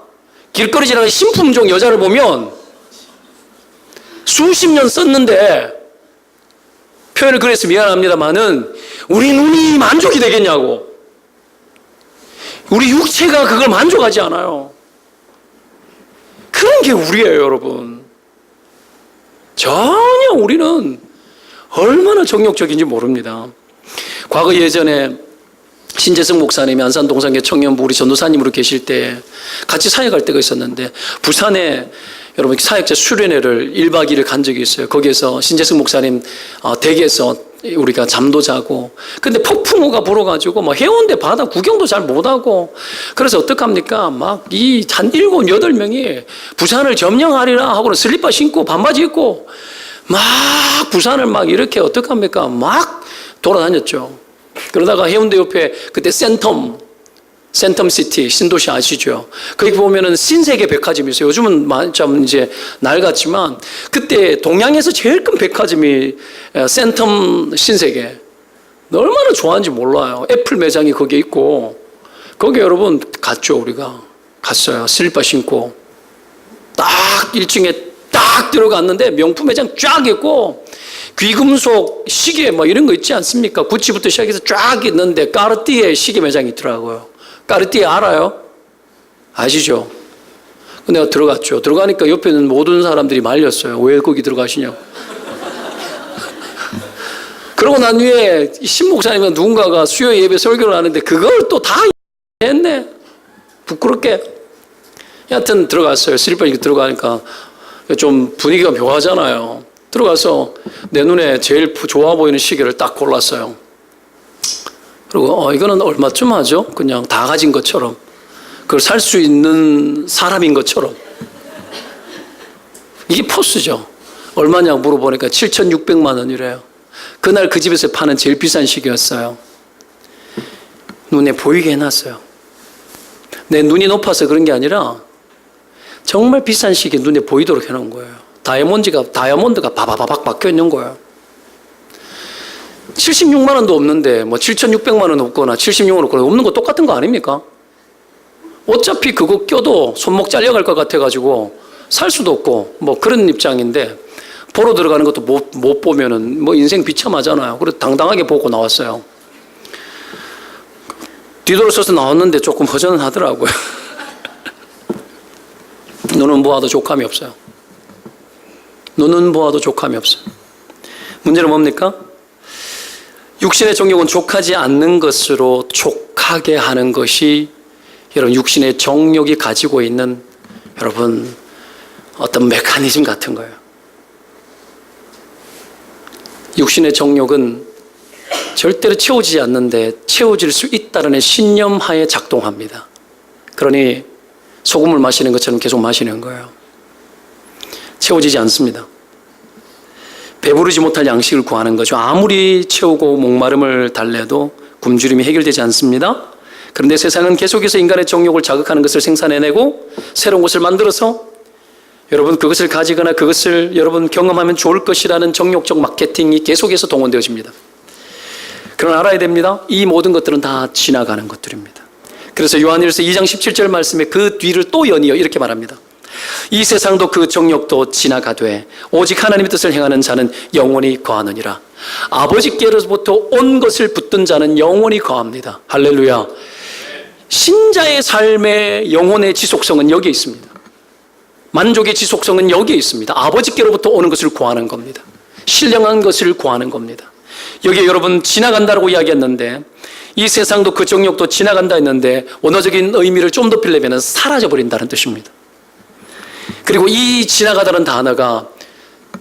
[SPEAKER 1] 길거리 지나가는 신품종 여자를 보면 수십 년 썼는데, 표현을 그래서 미안합니다만은 우리 눈이 만족이 되겠냐고. 우리 육체가 그걸 만족하지 않아요. 그런 게 우리예요, 여러분. 전혀 우리는 얼마나 정욕적인지 모릅니다. 과거 예전에 신재승 목사님이 안산 동산교 청년부 우리 전도사님으로 계실 때 같이 사역할 때가 있었는데, 부산에 여러분 사역자 수련회를 1박 2일 간 적이 있어요. 거기에서 신재승 목사님 댁에서 우리가 잠도 자고, 근데 폭풍우가 불어가지고 뭐 해운대 바다 구경도 잘 못하고, 그래서 어떡합니까? 막 한 7, 8명이 부산을 점령하리라 하고는 슬리퍼 신고 반바지 입고 막 부산을 막 이렇게 어떡합니까? 막 돌아다녔죠. 그러다가 해운대 옆에 그때 센텀시티 신도시 아시죠? 거기 보면은 신세계 백화점이 있어요. 요즘은 좀 이제 낡았지만 그때 동양에서 제일 큰 백화점이 센텀 신세계. 얼마나 좋아하는지 몰라요. 애플 매장이 거기에 있고, 거기 여러분 갔죠. 우리가 갔어요. 슬리퍼 신고 딱 1층에 딱 들어갔는데 명품 매장 쫙 있고 귀금속 시계 뭐 이런 거 있지 않습니까? 구찌부터 시작해서 쫙 있는데 까르띠에 시계 매장이 있더라고요. 까르띠에 알아요? 아시죠? 내가 들어갔죠. 들어가니까 옆에 있는 모든 사람들이 말렸어요. 왜 거기 들어가시냐고. 그러고 난 후에 신 목사님과 누군가가 수요 예배 설교를 하는데 그걸 또 다 했네. 부끄럽게. 여하튼 들어갔어요. 슬리퍼 입고 들어가니까 좀 분위기가 묘하잖아요. 들어가서 내 눈에 제일 좋아 보이는 시계를 딱 골랐어요. 그리고 이거는 얼마쯤 하죠? 그냥 다 가진 것처럼, 그걸 살 수 있는 사람인 것처럼. 이게 포스죠. 얼마냐고 물어보니까 7,600만 원이래요. 그날 그 집에서 파는 제일 비싼 시계였어요. 눈에 보이게 해놨어요. 내 눈이 높아서 그런 게 아니라 정말 비싼 시계 눈에 보이도록 해놓은 거예요. 다이아몬드가 바바바박 박혀 있는 거예요. 76만 원도 없는데 뭐 7,600만 원 없거나 76만 원 없거나 없는 거 똑같은 거 아닙니까? 어차피 그거 껴도 손목 잘려갈 것 같아가지고 살 수도 없고 뭐 그런 입장인데, 보러 들어가는 것도 못 보면은 뭐 인생 비참하잖아요. 그래서 당당하게 보고 나왔어요. 뒤돌아서서 나왔는데 조금 허전은 하더라고요. 눈은 보아도 족함이 없어요. 눈은 보아도 족함이 없어요. 문제는 뭡니까? 육신의 정욕은 족하지 않는 것으로 족하게 하는 것이 여러분 육신의 정욕이 가지고 있는 여러분 어떤 메커니즘 같은 거예요. 육신의 정욕은 절대로 채워지지 않는데 채워질 수 있다는 신념하에 작동합니다. 그러니 소금을 마시는 것처럼 계속 마시는 거예요. 채워지지 않습니다. 배부르지 못할 양식을 구하는 거죠. 아무리 채우고 목마름을 달래도 굶주림이 해결되지 않습니다. 그런데 세상은 계속해서 인간의 정욕을 자극하는 것을 생산해내고 새로운 것을 만들어서 여러분 그것을 가지거나 그것을 여러분 경험하면 좋을 것이라는 정욕적 마케팅이 계속해서 동원되어집니다. 그러나 알아야 됩니다. 이 모든 것들은 다 지나가는 것들입니다. 그래서 요한일서 2장 17절 말씀에 그 뒤를 또 연이어 이렇게 말합니다. 이 세상도 그 정욕도 지나가되 오직 하나님의 뜻을 행하는 자는 영원히 거하느니라. 아버지께로부터 온 것을 붙든 자는 영원히 거합니다. 할렐루야. 신자의 삶의 영혼의 지속성은 여기에 있습니다. 만족의 지속성은 여기에 있습니다. 아버지께로부터 오는 것을 구하는 겁니다. 신령한 것을 구하는 겁니다. 여기에 여러분 지나간다라고 이야기했는데, 이 세상도 그 정욕도 지나간다 했는데 원어적인 의미를 좀 더 빌리면 사라져버린다는 뜻입니다. 그리고 이 지나가다는 단어가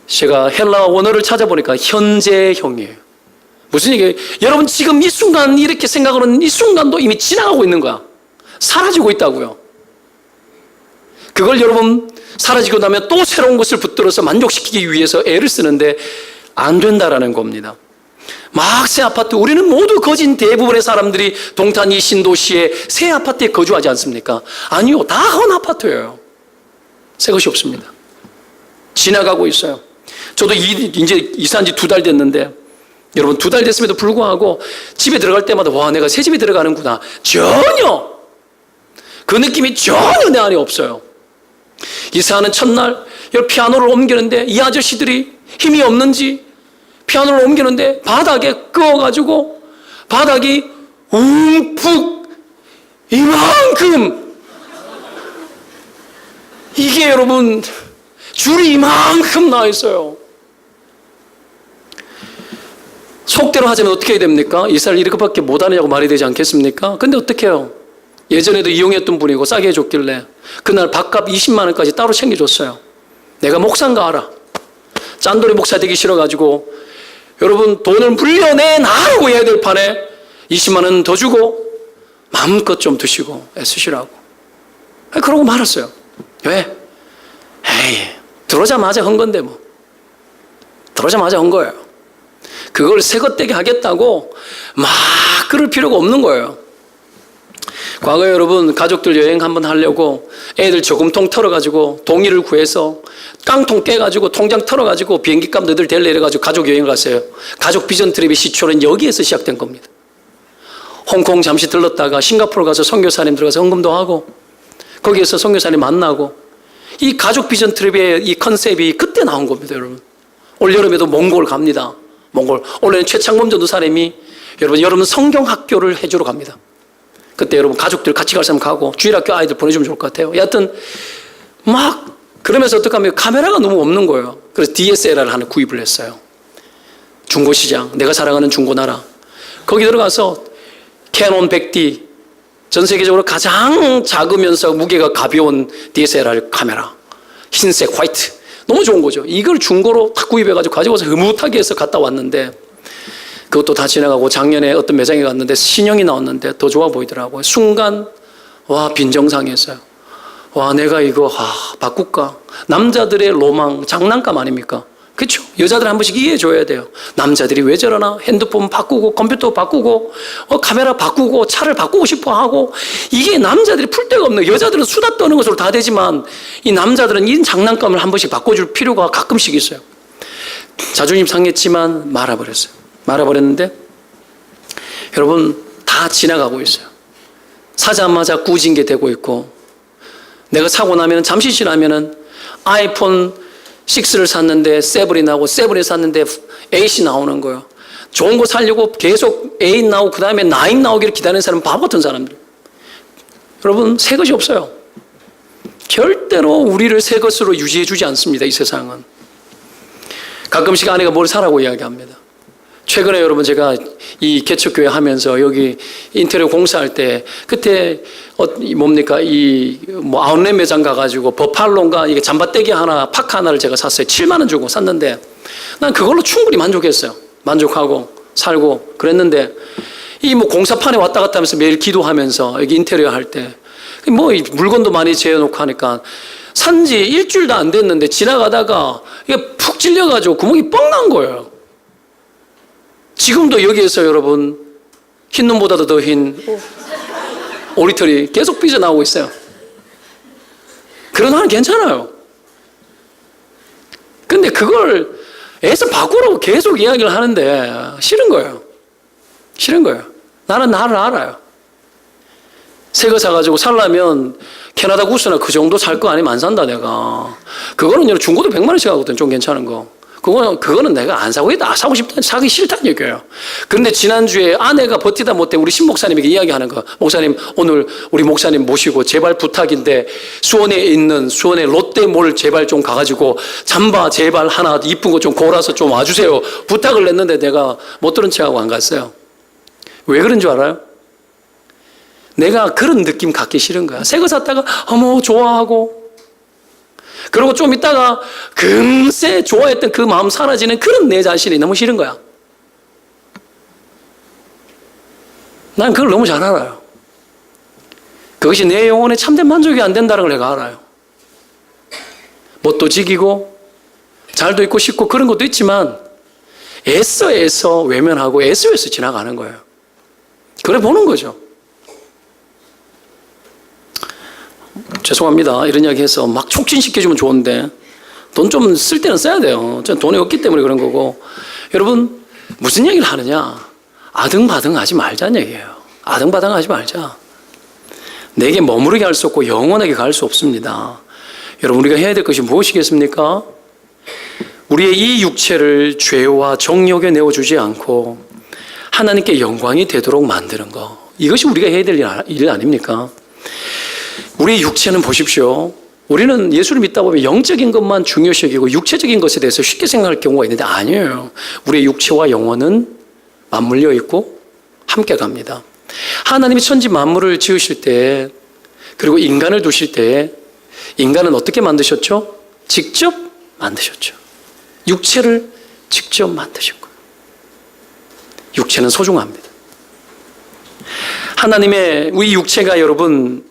[SPEAKER 1] 제가 헬라 원어를 찾아보니까 현재형이에요. 무슨 얘기예요? 여러분 지금 이 순간 이렇게 생각하는 이 순간도 이미 지나가고 있는 거야. 사라지고 있다고요. 그걸 여러분 사라지고 나면 또 새로운 것을 붙들어서 만족시키기 위해서 애를 쓰는데 안 된다라는 겁니다. 막 새 아파트, 우리는 모두 거진 대부분의 사람들이 동탄 이 신도시의 새 아파트에 거주하지 않습니까? 아니요, 다 헌 아파트예요. 새 것이 없습니다. 지나가고 있어요. 저도 이제 이사한 지 2달 됐는데, 여러분 2달 됐음에도 불구하고 집에 들어갈 때마다 와, 내가 새 집에 들어가는구나. 전혀 그 느낌이 전혀 내 안에 없어요. 이사하는 첫날 피아노를 옮기는데 이 아저씨들이 힘이 없는지 피아노를 옮기는데 바닥에 끄어가지고 바닥이 움푹 이만큼, 이게 여러분 줄이 이만큼 나와 있어요. 속대로 하자면 어떻게 해야 됩니까? 이사를 이렇게밖에 못하느냐고 말이 되지 않겠습니까? 근데 어떻게 해요? 예전에도 이용했던 분이고 싸게 해줬길래 그날 밥값 20만 원까지 따로 챙겨줬어요. 내가 목사인가 알아. 짠돌이 목사 되기 싫어가지고 여러분 돈을 물려내놔라고 해야 될 판에 20만 원 더 주고 마음껏 좀 드시고 애쓰시라고. 그러고 말았어요. 왜? 에이, 들어오자마자 한 건데 뭐. 들어오자마자 한 거예요. 그걸 새것되게 하겠다고 막 그럴 필요가 없는 거예요. 과거에 여러분 가족들 여행 한번 하려고 애들 저금통 털어가지고 동의를 구해서 깡통 깨가지고 통장 털어가지고 비행기값 너희들 댈래 이래가지고 가족 여행을 갔어요. 가족 비전 트립의 시초는 여기에서 시작된 겁니다. 홍콩 잠시 들렀다가 싱가포르 가서 선교사님 들어가서 헌금도 하고 거기에서 선교사님 만나고, 이 가족 비전 트립의 이 컨셉이 그때 나온 겁니다. 여러분 올여름에도 몽골 갑니다. 몽골. 올해는 최창범 전도사님이 여러분 성경 학교를 해주러 갑니다. 그때 여러분 가족들 같이 갈 사람 가고 주일학교 아이들 보내주면 좋을 것 같아요. 여하튼 막 그러면서 어떡하면 카메라가 너무 없는 거예요. 그래서 DSLR을 하나 구입을 했어요. 중고시장, 내가 사랑하는 중고나라. 거기 들어가서 캐논 100D, 전 세계적으로 가장 작으면서 무게가 가벼운 DSLR 카메라, 흰색, 화이트, 너무 좋은 거죠. 이걸 중고로 탁 구입해가지고 가져와서 흐뭇하게 해서 갔다 왔는데, 그것도 다 지나가고 작년에 어떤 매장에 갔는데 신형이 나왔는데 더 좋아 보이더라고요. 순간 와, 빈정상했어요. 와, 내가 이거 바꿀까? 남자들의 로망, 장난감 아닙니까? 그렇죠? 여자들 한 번씩 이해해 줘야 돼요. 남자들이 왜 저러나? 핸드폰 바꾸고 컴퓨터 바꾸고 카메라 바꾸고 차를 바꾸고 싶어 하고, 이게 남자들이 풀 데가 없는, 여자들은 수다 떠는 것으로 다 되지만 이 남자들은 이 장난감을 한 번씩 바꿔줄 필요가 가끔씩 있어요. 자존심 상했지만 말아버렸어요. 말아버렸는데 여러분 다 지나가고 있어요. 사자마자 꾸징게 되고 있고, 내가 사고 나면 잠시 지나면은 아이폰 6를 샀는데 7이 나오고 7을 샀는데 8이 나오는 거예요. 좋은 거 살려고 계속 8 나오고 그 다음에 9 나오기를 기다리는 사람은 바보 같은 사람들. 여러분 새 것이 없어요. 절대로 우리를 새 것으로 유지해 주지 않습니다. 이 세상은. 가끔씩 아내가 뭘 사라고 이야기합니다. 최근에 여러분 제가 이 개척교회 하면서 여기 인테리어 공사할 때 그때 뭡니까 이 아웃렛 매장 가가지고 버팔론가 이게 잠바떼기 하나 파카 하나를 제가 샀어요. 7만 원 주고 샀는데 난 그걸로 충분히 만족했어요. 만족하고 살고 그랬는데 이 공사판에 왔다 갔다 하면서 매일 기도하면서 여기 인테리어 할 때 물건도 많이 재워놓고 하니까 산지 일주일도 안 됐는데 지나가다가 이게 푹 찔려가지고 구멍이 뻥 난 거예요. 지금도 여기에서 여러분 흰 눈보다도 더 흰 오리털이 계속 삐져나오고 있어요. 그러나 괜찮아요. 근데 그걸 애써 바꾸라고 계속 이야기를 하는데 싫은 거예요. 싫은 거예요. 나는 나를 알아요. 새 거 사가지고 살려면 캐나다 구스나 그 정도 살 거 아니면 안 산다 내가. 그거는 중고도 100만 원씩 하거든. 좀 괜찮은 거. 그거는 내가 안 사고 있다. 사고 싶다. 사기 싫다는 얘기예요. 그런데 지난주에 아내가 버티다 못해 우리 신 목사님에게 이야기하는 거. 목사님, 오늘 우리 목사님 모시고 제발 부탁인데 수원에 있는 수원의 롯데몰 제발 좀 가가지고 잠바 제발 하나 이쁜 거 좀 골아서 좀 와주세요. 부탁을 했는데 내가 못 들은 척하고 안 갔어요. 왜 그런 줄 알아요? 내가 그런 느낌 갖기 싫은 거야. 새 거 샀다가 어머 좋아하고, 그리고 좀 있다가 금세 좋아했던 그 마음 사라지는 그런 내 자신이 너무 싫은 거야. 난 그걸 너무 잘 알아요. 그것이 내 영혼에 참된 만족이 안 된다는 걸 내가 알아요. 뭣도 지기고 잘도 있고 싶고 그런 것도 있지만 애써 외면하고 애써 지나가는 거예요. 그래 보는 거죠. 죄송합니다 이런 이야기 해서 막 촉진시켜주면 좋은데 돈 좀 쓸 때는 써야 돼요. 저는 돈이 없기 때문에 그런 거고. 여러분 무슨 얘기를 하느냐? 아등바등 하지 말자는 얘기예요. 아등바등 하지 말자. 내게 머무르게 할 수 없고 영원하게 갈 수 없습니다. 여러분 우리가 해야 될 것이 무엇이겠습니까? 우리의 이 육체를 죄와 정욕에 내어주지 않고 하나님께 영광이 되도록 만드는 것. 이것이 우리가 해야 될 일 아닙니까? 우리의 육체는 보십시오. 우리는 예수를 믿다 보면 영적인 것만 중요시 여기고 육체적인 것에 대해서 쉽게 생각할 경우가 있는데 아니에요. 우리의 육체와 영혼은 맞물려 있고 함께 갑니다. 하나님이 천지 만물을 지으실 때 그리고 인간을 두실 때 인간은 어떻게 만드셨죠? 직접 만드셨죠. 육체를 직접 만드신 거예요. 육체는 소중합니다. 하나님의 우리 육체가 여러분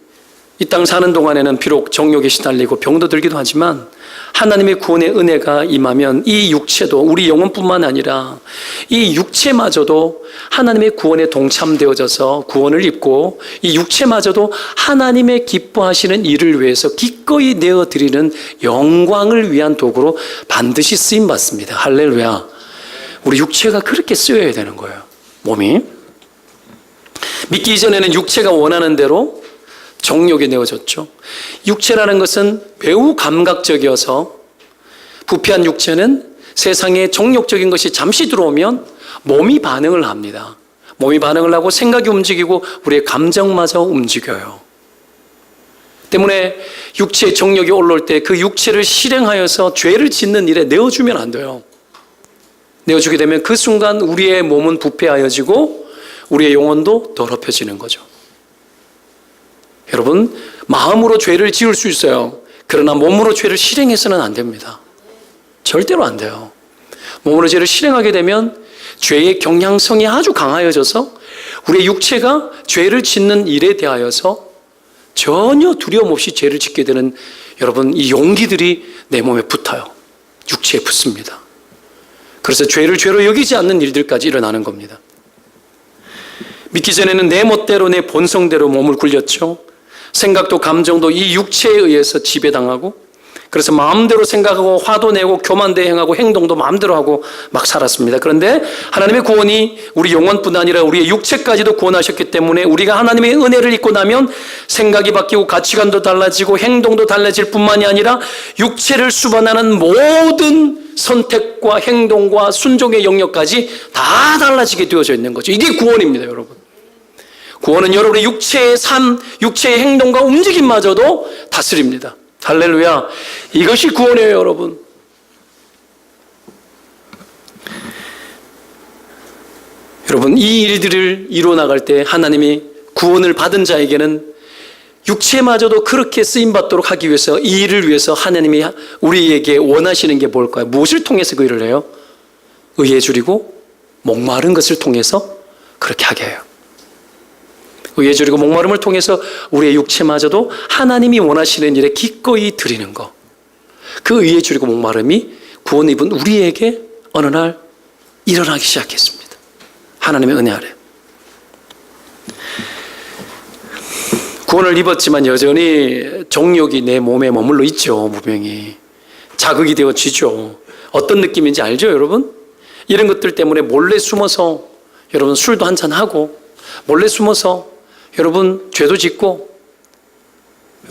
[SPEAKER 1] 이 땅 사는 동안에는 비록 정욕에 시달리고 병도 들기도 하지만 하나님의 구원의 은혜가 임하면 이 육체도 우리 영혼뿐만 아니라 이 육체마저도 하나님의 구원에 동참되어져서 구원을 입고 이 육체마저도 하나님의 기뻐하시는 일을 위해서 기꺼이 내어드리는 영광을 위한 도구로 반드시 쓰임받습니다. 할렐루야. 우리 육체가 그렇게 쓰여야 되는 거예요. 몸이. 믿기 이전에는 육체가 원하는 대로 정욕에 내어졌죠. 육체라는 것은 매우 감각적이어서 부패한 육체는 세상에 정욕적인 것이 잠시 들어오면 몸이 반응을 합니다. 몸이 반응을 하고 생각이 움직이고 우리의 감정마저 움직여요. 때문에 육체의 정욕이 올라올 때 그 육체를 실행하여서 죄를 짓는 일에 내어주면 안 돼요. 내어주게 되면 그 순간 우리의 몸은 부패하여지고 우리의 영혼도 더럽혀지는 거죠. 여러분, 마음으로 죄를 지을 수 있어요. 그러나 몸으로 죄를 실행해서는 안 됩니다. 절대로 안 돼요. 몸으로 죄를 실행하게 되면 죄의 경향성이 아주 강하여져서 우리의 육체가 죄를 짓는 일에 대하여서 전혀 두려움 없이 죄를 짓게 되는 여러분 이 용기들이 내 몸에 붙어요. 육체에 붙습니다. 그래서 죄를 죄로 여기지 않는 일들까지 일어나는 겁니다. 믿기 전에는 내 멋대로 내 본성대로 몸을 굴렸죠. 생각도 감정도 이 육체에 의해서 지배당하고 그래서 마음대로 생각하고 화도 내고 교만도 행하고 행동도 마음대로 하고 막 살았습니다. 그런데 하나님의 구원이 우리 영혼뿐 아니라 우리의 육체까지도 구원하셨기 때문에 우리가 하나님의 은혜를 입고 나면 생각이 바뀌고 가치관도 달라지고 행동도 달라질 뿐만이 아니라 육체를 수반하는 모든 선택과 행동과 순종의 영역까지 다 달라지게 되어져 있는 거죠. 이게 구원입니다, 여러분. 구원은 여러분의 육체의 삶, 육체의 행동과 움직임마저도 다스립니다. 할렐루야. 이것이 구원이에요, 여러분. 여러분, 이 일들을 이루어나갈 때 하나님이 구원을 받은 자에게는 육체마저도 그렇게 쓰임받도록 하기 위해서 이 일을 위해서 하나님이 우리에게 원하시는 게 뭘까요? 무엇을 통해서 그 일을 해요? 의에 줄이고 목마른 것을 통해서 그렇게 하게 해요. 의에 줄이고 목마름을 통해서 우리의 육체마저도 하나님이 원하시는 일에 기꺼이 드리는 것. 그 의에 줄이고 목마름이 구원 입은 우리에게 어느 날 일어나기 시작했습니다. 하나님의 은혜 아래. 구원을 입었지만 여전히 정욕이 내 몸에 머물러 있죠. 분명히 자극이 되어지죠. 어떤 느낌인지 알죠, 여러분? 이런 것들 때문에 몰래 숨어서 여러분 술도 한잔하고 몰래 숨어서 여러분 죄도 짓고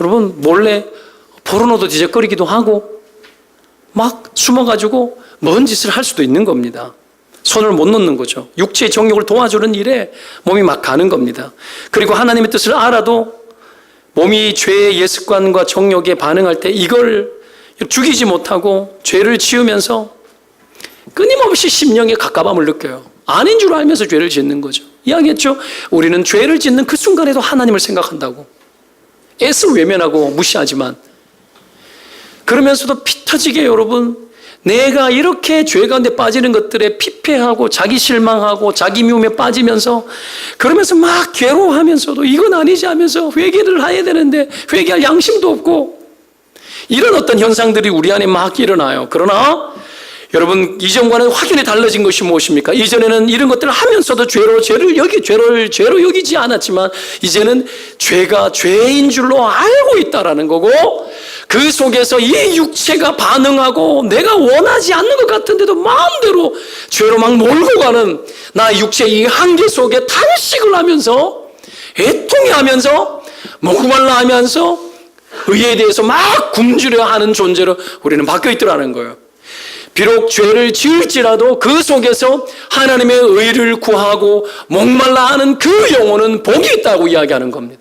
[SPEAKER 1] 여러분 몰래 포르노도 뒤적거리기도 하고 막 숨어가지고 먼 짓을 할 수도 있는 겁니다. 손을 못 놓는 거죠. 육체의 정욕을 도와주는 일에 몸이 막 가는 겁니다. 그리고 하나님의 뜻을 알아도 몸이 죄의 예습관과 정욕에 반응할 때 이걸 죽이지 못하고 죄를 지으면서 끊임없이 심령의 갑갑함을 느껴요. 아닌 줄 알면서 죄를 짓는 거죠. 이야기했죠? 우리는 죄를 짓는 그 순간에도 하나님을 생각한다고. 애써 외면하고 무시하지만 그러면서도 피 터지게 여러분 내가 이렇게 죄 가운데 빠지는 것들에 피폐하고 자기 실망하고 자기 미움에 빠지면서 그러면서 막 괴로워하면서도 이건 아니지 하면서 회개를 해야 되는데 회개할 양심도 없고 이런 어떤 현상들이 우리 안에 막 일어나요. 그러나 여러분, 이전과는 확연히 달라진 것이 무엇입니까? 이전에는 이런 것들을 하면서도 죄로 여기지 않았지만 이제는 죄가 죄인 줄로 알고 있다라는 거고, 그 속에서 이 육체가 반응하고 내가 원하지 않는 것 같은데도 마음대로 죄로 막 몰고 가는 나 육체의 이 한계 속에 탄식을 하면서 애통해하면서 목말라 하면서 의에 대해서 막 굶주려 하는 존재로 우리는 바뀌어 있더라는 거예요. 비록 죄를 지을지라도 그 속에서 하나님의 의를 구하고 목말라 하는 그 영혼은 복이 있다고 이야기하는 겁니다.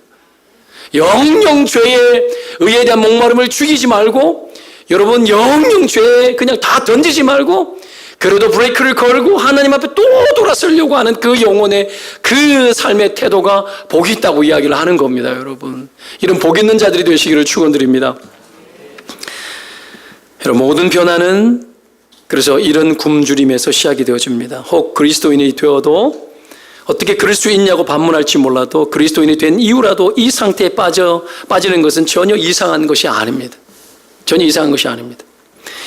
[SPEAKER 1] 영영 죄의 의에 대한 목마름을 죽이지 말고, 여러분 영영 죄에 그냥 다 던지지 말고, 그래도 브레이크를 걸고 하나님 앞에 또 돌아서려고 하는 그 영혼의 그 삶의 태도가 복이 있다고 이야기를 하는 겁니다. 여러분, 이런 복 있는 자들이 되시기를 축원드립니다. 여러분, 모든 변화는 그래서 이런 굶주림에서 시작이 되어집니다. 혹 그리스도인이 되어도 어떻게 그럴 수 있냐고 반문할지 몰라도 그리스도인이 된 이후라도 이 상태에 빠지는 것은 전혀 이상한 것이 아닙니다. 전혀 이상한 것이 아닙니다.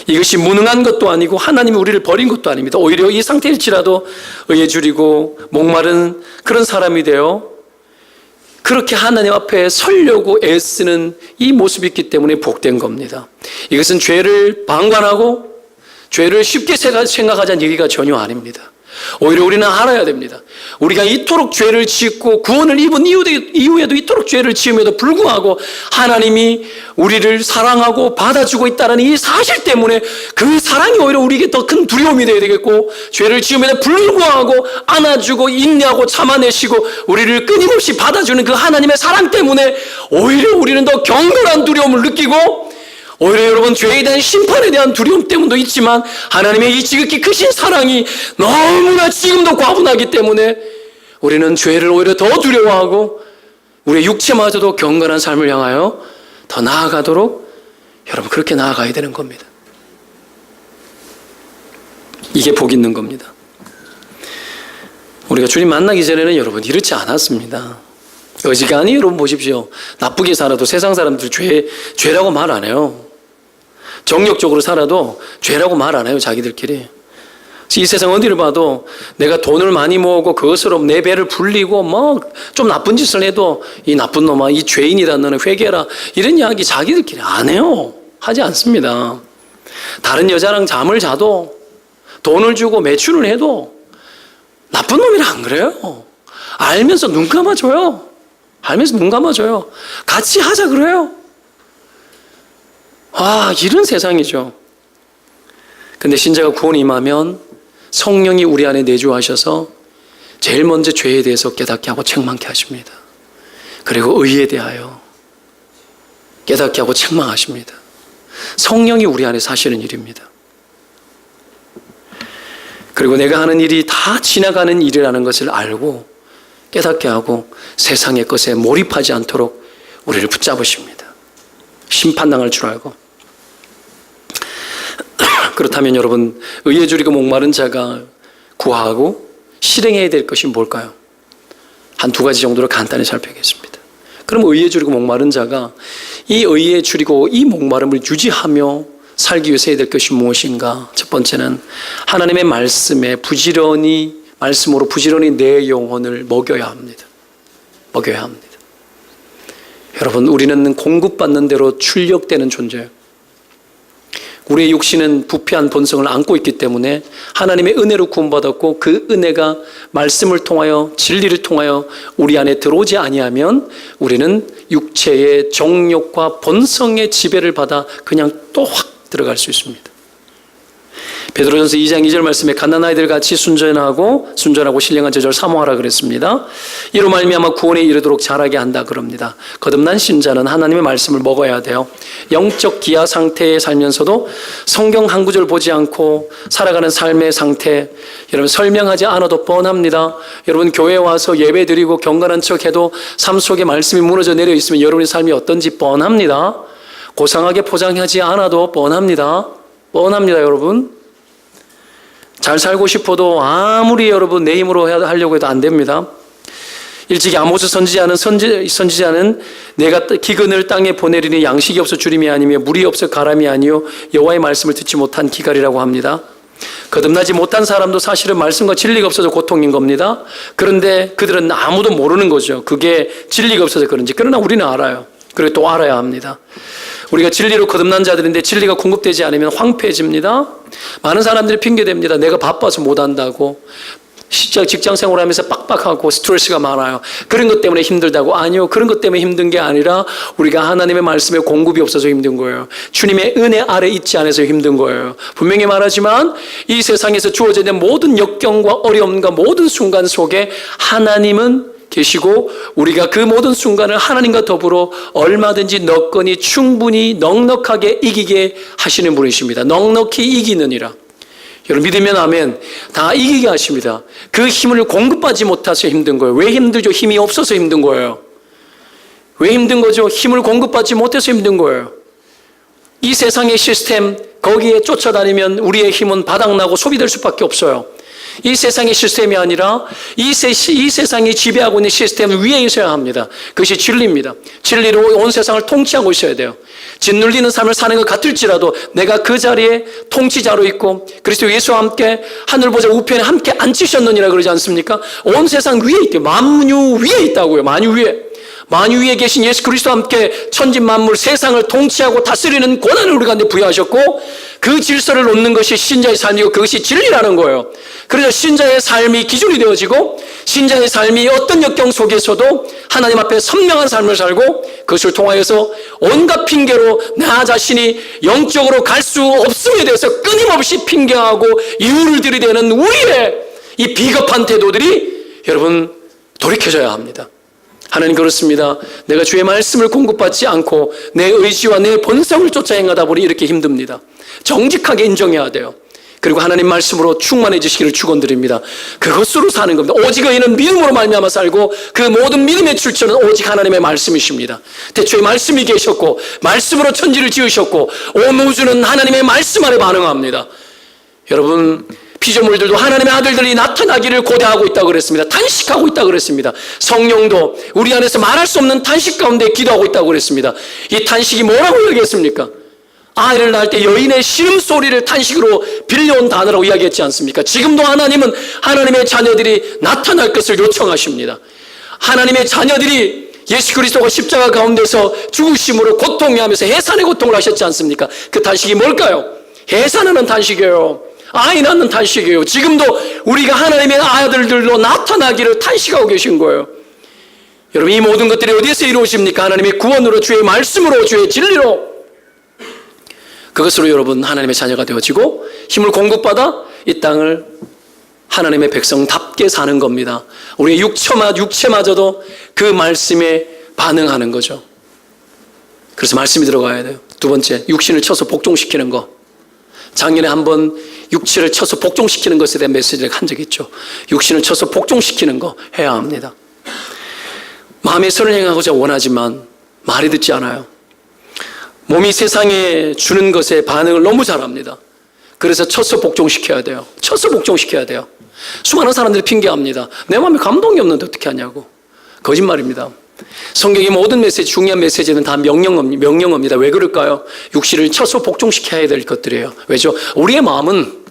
[SPEAKER 1] 이것이 무능한 것도 아니고 하나님이 우리를 버린 것도 아닙니다. 오히려 이 상태일지라도 의에 줄이고 목마른 그런 사람이 되어 그렇게 하나님 앞에 서려고 애쓰는 이 모습이 있기 때문에 복된 겁니다. 이것은 죄를 방관하고 죄를 쉽게 생각하자는 얘기가 전혀 아닙니다. 오히려 우리는 알아야 됩니다. 우리가 이토록 죄를 짓고 구원을 입은 이후에도 이토록 죄를 지음에도 불구하고 하나님이 우리를 사랑하고 받아주고 있다는 이 사실 때문에 그 사랑이 오히려 우리에게 더 큰 두려움이 되어야 되겠고, 죄를 지음에도 불구하고 안아주고 인내하고 참아내시고 우리를 끊임없이 받아주는 그 하나님의 사랑 때문에 오히려 우리는 더 경건한 두려움을 느끼고, 오히려 여러분 죄에 대한 심판에 대한 두려움 때문도 있지만 하나님의 이 지극히 크신 사랑이 너무나 지금도 과분하기 때문에 우리는 죄를 오히려 더 두려워하고 우리의 육체마저도 경건한 삶을 향하여 더 나아가도록 여러분 그렇게 나아가야 되는 겁니다. 이게 복 있는 겁니다. 우리가 주님 만나기 전에는 여러분 이렇지 않았습니다. 어지간히 여러분 보십시오. 나쁘게 살아도 세상 사람들 죄라고 말 안 해요. 정력적으로 살아도 죄라고 말 안 해요, 자기들끼리. 이 세상 어디를 봐도 내가 돈을 많이 모으고 그것으로 내 배를 불리고 뭐 좀 나쁜 짓을 해도 이 나쁜 놈아, 이 죄인이다, 너는 회개해라, 이런 이야기 자기들끼리 안 해요. 하지 않습니다. 다른 여자랑 잠을 자도 돈을 주고 매출을 해도 나쁜 놈이라 안 그래요. 알면서 눈 감아줘요. 알면서 눈 감아줘요. 같이 하자 그래요. 이런 세상이죠. 근데 신자가 구원이 임하면 성령이 우리 안에 내주하셔서 제일 먼저 죄에 대해서 깨닫게 하고 책망케 하십니다. 그리고 의에 대하여 깨닫게 하고 책망하십니다. 성령이 우리 안에 사시는 일입니다. 그리고 내가 하는 일이 다 지나가는 일이라는 것을 알고 깨닫게 하고 세상의 것에 몰입하지 않도록 우리를 붙잡으십니다. 심판당할 줄 알고. 그렇다면 여러분, 의에 줄이고 목마른 자가 구하고 실행해야 될 것이 뭘까요? 한 두 가지 정도로 간단히 살펴보겠습니다. 그럼 의에 줄이고 목마른 자가 이 의에 줄이고 이 목마름을 유지하며 살기 위해서 해야 될 것이 무엇인가? 첫 번째는 하나님의 말씀으로 부지런히 내 영혼을 먹여야 합니다. 먹여야 합니다. 여러분, 우리는 공급받는 대로 출력되는 존재예요. 우리의 육신은 부패한 본성을 안고 있기 때문에 하나님의 은혜로 구원받았고 그 은혜가 말씀을 통하여 진리를 통하여 우리 안에 들어오지 아니하면 우리는 육체의 정욕과 본성의 지배를 받아 그냥 또 확 들어갈 수 있습니다. 베드로전서 2장 2절 말씀에 갓난 아이들 같이 순전하고 신령한 제자를 사모하라 그랬습니다. 이로 말미암아 구원에 이르도록 자라게 한다 그럽니다. 거듭난 신자는 하나님의 말씀을 먹어야 돼요. 영적 기아 상태에 살면서도 성경 한 구절 보지 않고 살아가는 삶의 상태, 여러분 설명하지 않아도 뻔합니다. 여러분 교회 와서 예배 드리고 경건한 척해도 삶 속에 말씀이 무너져 내려 있으면 여러분의 삶이 어떤지 뻔합니다. 고상하게 포장하지 않아도 뻔합니다. 여러분. 잘 살고 싶어도 아무리 여러분 내 힘으로 하려고 해도 안 됩니다. 일찍이 아모스 선지자는 내가 기근을 땅에 보내리니 양식이 없어 주림이 아니며 물이 없어 가람이 아니요 여호와의 말씀을 듣지 못한 기갈이라고 합니다. 거듭나지 못한 사람도 사실은 말씀과 진리가 없어서 고통인 겁니다. 그런데 그들은 아무도 모르는 거죠. 그게 진리가 없어서 그런지. 그러나 우리는 알아요. 그리고 또 알아야 합니다. 우리가 진리로 거듭난 자들인데 진리가 공급되지 않으면 황폐해집니다. 많은 사람들이 핑계댑니다. 내가 바빠서 못한다고. 직장 생활하면서 빡빡하고 스트레스가 많아요. 그런 것 때문에 힘들다고. 아니요, 그런 것 때문에 힘든 게 아니라 우리가 하나님의 말씀에 공급이 없어서 힘든 거예요. 주님의 은혜 아래 있지 않아서 힘든 거예요. 분명히 말하지만 이 세상에서 주어지는 모든 역경과 어려움과 모든 순간 속에 하나님은 계시고 우리가 그 모든 순간을 하나님과 더불어 얼마든지 너건히 충분히 넉넉하게 이기게 하시는 분이십니다. 넉넉히 이기느니라. 여러분 믿으면 아멘. 다 이기게 하십니다. 그 힘을 공급받지 못해서 힘든 거예요. 왜 힘들죠? 힘이 없어서 힘든 거예요. 왜 힘든 거죠? 힘을 공급받지 못해서 힘든 거예요. 이 세상의 시스템 거기에 쫓아다니면 우리의 힘은 바닥나고 소비될 수밖에 없어요. 이 세상의 시스템이 아니라 이 세상이 지배하고 있는 시스템 위에 있어야 합니다. 그것이 진리입니다. 진리로 온 세상을 통치하고 있어야 돼요. 짓눌리는 삶을 사는 것 같을지라도 내가 그 자리에 통치자로 있고 그리스도 예수와 함께 하늘 보좌 우편에 함께 앉히셨느니라 그러지 않습니까? 온 세상 위에 있게 만유 위에 있다고요. 만유 위에. 만유 위에 계신 예수 그리스도와 함께 천지 만물 세상을 통치하고 다스리는 권한을 우리 가운데 부여하셨고 그 질서를 놓는 것이 신자의 삶이고 그것이 진리라는 거예요. 그래서 신자의 삶이 기준이 되어지고 신자의 삶이 어떤 역경 속에서도 하나님 앞에 선명한 삶을 살고 그것을 통하여서 온갖 핑계로 나 자신이 영적으로 갈 수 없음에 대해서 끊임없이 핑계하고 이유를 들이대는 우리의 이 비겁한 태도들이 여러분 돌이켜져야 합니다. 하나님 그렇습니다. 내가 주의 말씀을 공급받지 않고 내 의지와 내 본성을 쫓아 행하다 보니 이렇게 힘듭니다. 정직하게 인정해야 돼요. 그리고 하나님 말씀으로 충만해지시기를 축원드립니다. 그것으로 사는 겁니다. 오직 의인은 믿음으로 말미암아 살고 그 모든 믿음의 출처는 오직 하나님의 말씀이십니다. 대초에 말씀이 계셨고 말씀으로 천지를 지으셨고 온 우주는 하나님의 말씀 아래 반응합니다. 여러분 피조물들도 하나님의 아들들이 나타나기를 고대하고 있다고 그랬습니다. 탄식하고 있다고 그랬습니다. 성령도 우리 안에서 말할 수 없는 탄식 가운데 기도하고 있다고 그랬습니다. 이 탄식이 뭐라고 이야기했습니까? 아이를 낳을 때 여인의 신음소리를 탄식으로 빌려온 단어라고 이야기했지 않습니까? 지금도 하나님은 하나님의 자녀들이 나타날 것을 요청하십니다. 하나님의 자녀들이 예수 그리스도가 십자가 가운데서 죽으심으로 고통하면서 해산의 고통을 하셨지 않습니까? 그 탄식이 뭘까요? 해산하는 탄식이에요. 아이 낳는 탄식이에요. 지금도 우리가 하나님의 아들들로 나타나기를 탄식하고 계신 거예요. 여러분 이 모든 것들이 어디에서 이루어집니까? 하나님의 구원으로 주의 말씀으로 주의 진리로 그것으로 여러분 하나님의 자녀가 되어지고 힘을 공급받아 이 땅을 하나님의 백성답게 사는 겁니다. 우리의 육체마저도 그 말씀에 반응하는 거죠. 그래서 말씀이 들어가야 돼요. 두 번째 육신을 쳐서 복종시키는 거. 작년에 한번 육체를 쳐서 복종시키는 것에 대한 메시지를 한 적이 있죠. 육신을 쳐서 복종시키는 거 해야 합니다. 마음의 선을 행하고자 원하지만 말이 듣지 않아요. 몸이 세상에 주는 것에 반응을 너무 잘합니다. 그래서 쳐서 복종시켜야 돼요. 쳐서 복종시켜야 돼요. 수많은 사람들이 핑계합니다. 내 마음에 감동이 없는데 어떻게 하냐고. 거짓말입니다. 성경의 모든 메시지, 중요한 메시지는 다 명령어입니다. 왜 그럴까요? 육신을 쳐서 복종시켜야 될 것들이에요. 왜죠? 우리의 마음은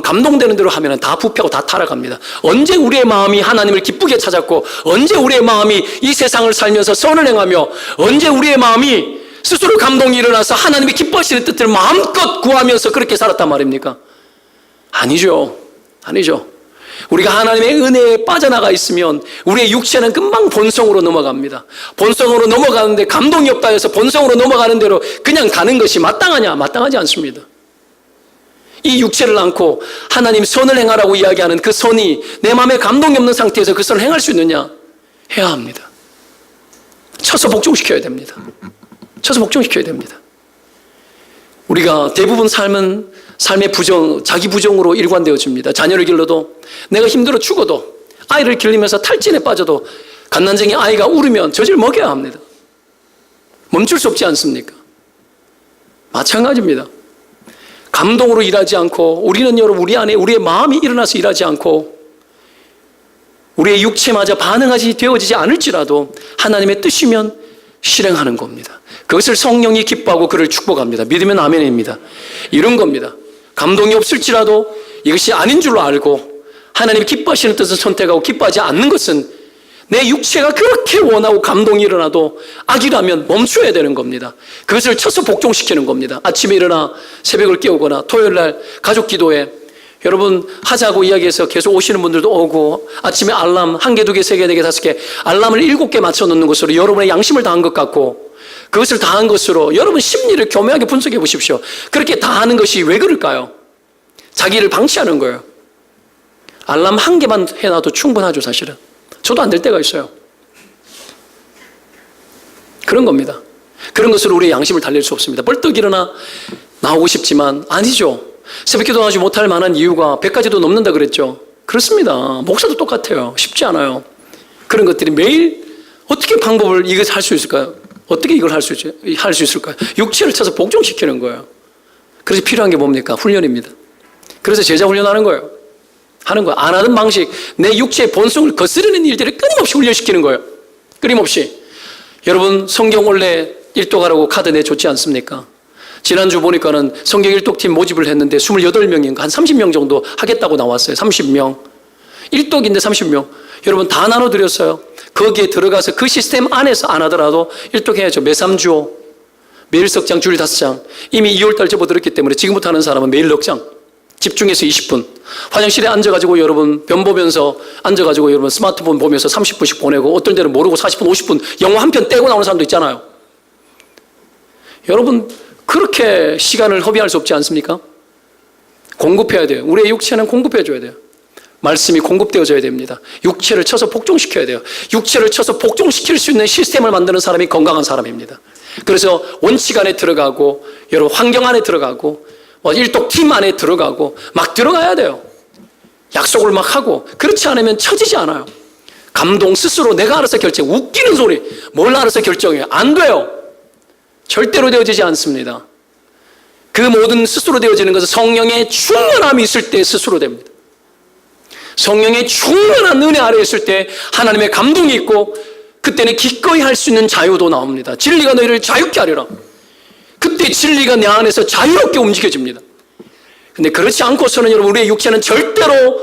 [SPEAKER 1] 감동되는 대로 하면 다 부패하고 다 타락합니다. 언제 우리의 마음이 하나님을 기쁘게 찾았고 언제 우리의 마음이 이 세상을 살면서 선을 행하며 언제 우리의 마음이 스스로 감동이 일어나서 하나님이 기뻐하시는 뜻을 마음껏 구하면서 그렇게 살았단 말입니까? 아니죠. 우리가 하나님의 은혜에 빠져나가 있으면 우리의 육체는 금방 본성으로 넘어갑니다. 본성으로 넘어가는데 감동이 없다 해서 본성으로 넘어가는 대로 그냥 가는 것이 마땅하냐? 마땅하지 않습니다. 이 육체를 안고 하나님 선을 행하라고 이야기하는 그 선이 내 마음에 감동이 없는 상태에서 그 선을 행할 수 있느냐? 해야 합니다. 쳐서 복종시켜야 됩니다. 우리가 대부분 삶의 자기 부정으로 일관되어집니다. 자녀를 길러도 내가 힘들어 죽어도 아이를 길리면서 탈진에 빠져도 갓난쟁이 아이가 울으면 젖을 먹여야 합니다. 멈출 수 없지 않습니까? 마찬가지입니다. 감동으로 일하지 않고 우리는 여러분 우리 안에 우리의 마음이 일어나서 일하지 않고 우리의 육체마저 반응하지 되어지지 않을지라도 하나님의 뜻이면 실행하는 겁니다. 그것을 성령이 기뻐하고 그를 축복합니다. 믿으면 아멘입니다. 이런 겁니다. 감동이 없을지라도 이것이 아닌 줄로 알고 하나님이 기뻐하시는 뜻을 선택하고 기뻐하지 않는 것은 내 육체가 그렇게 원하고 감동이 일어나도 악이라면 멈춰야 되는 겁니다. 그것을 쳐서 복종시키는 겁니다. 아침에 일어나 새벽을 깨우거나 토요일날 가족 기도회 여러분 하자고 이야기해서 계속 오시는 분들도 오고 아침에 알람 1개, 2개, 3개, 4개, 5개 알람을 7개 맞춰 놓는 것으로 여러분의 양심을 다한 것 같고 그것을 다한 것으로 여러분 심리를 교묘하게 분석해 보십시오. 그렇게 다하는 것이 왜 그럴까요? 자기를 방치하는 거예요. 알람 1개만 해놔도 충분하죠. 사실은 저도 안 될 때가 있어요. 그런 겁니다. 그런 것으로 우리의 양심을 달랠 수 없습니다. 벌떡 일어나 나오고 싶지만 아니죠. 새벽기도 나오지 못할 만한 이유가 100가지도 넘는다 그랬죠. 그렇습니다. 목사도 똑같아요. 쉽지 않아요. 그런 것들이 매일 어떻게 방법을 이걸 할 수 있을까요? 어떻게 이걸 할 수 있을까요? 육체를 쳐서 복종시키는 거예요. 그래서 필요한 게 뭡니까? 훈련입니다. 그래서 제자 훈련하는 거예요. 하는 거예요. 안 하는 방식, 내 육체의 본성을 거스르는 일들을 끊임없이 훈련시키는 거예요. 끊임없이. 여러분 성경 원래 일독하라고 카드 내줬지 않습니까? 지난주 보니까는 성경 일독팀 모집을 했는데 28명인가 한 30명 정도 하겠다고 나왔어요. 30명. 일독인데 30명. 여러분 다 나눠드렸어요. 거기에 들어가서 그 시스템 안에서 안 하더라도 일독해야죠. 매 3주호. 매일 석장, 주일 5장. 이미 2월달 접어들었기 때문에 지금부터 하는 사람은 매일 넉 장. 집중해서 20분. 화장실에 앉아가지고 여러분 변 보면서 앉아가지고 여러분 스마트폰 보면서 30분씩 보내고 어떤 데는 모르고 40분, 50분 영화 한 편 떼고 나오는 사람도 있잖아요. 여러분 그렇게 시간을 허비할 수 없지 않습니까? 공급해야 돼요. 우리의 육체는 공급해줘야 돼요. 말씀이 공급되어져야 됩니다. 육체를 쳐서 복종시켜야 돼요. 육체를 쳐서 복종시킬 수 있는 시스템을 만드는 사람이 건강한 사람입니다. 그래서 원칙 안에 들어가고 여러분 환경 안에 들어가고 일독팀 안에 들어가고 막 들어가야 돼요. 약속을 막 하고 그렇지 않으면 처지지 않아요. 감동 스스로 내가 알아서 결정. 웃기는 소리 뭘 알아서 결정해요. 안 돼요. 절대로 되어지지 않습니다. 그 모든 스스로 되어지는 것은 성령의 충만함이 있을 때 스스로 됩니다. 성령의 충만한 은혜 아래 있을 때 하나님의 감동이 있고 그때는 기꺼이 할 수 있는 자유도 나옵니다. 진리가 너희를 자유케 하리라. 그때 진리가 내 안에서 자유롭게 움직여집니다. 근데 그렇지 않고서는 여러분 우리의 육체는 절대로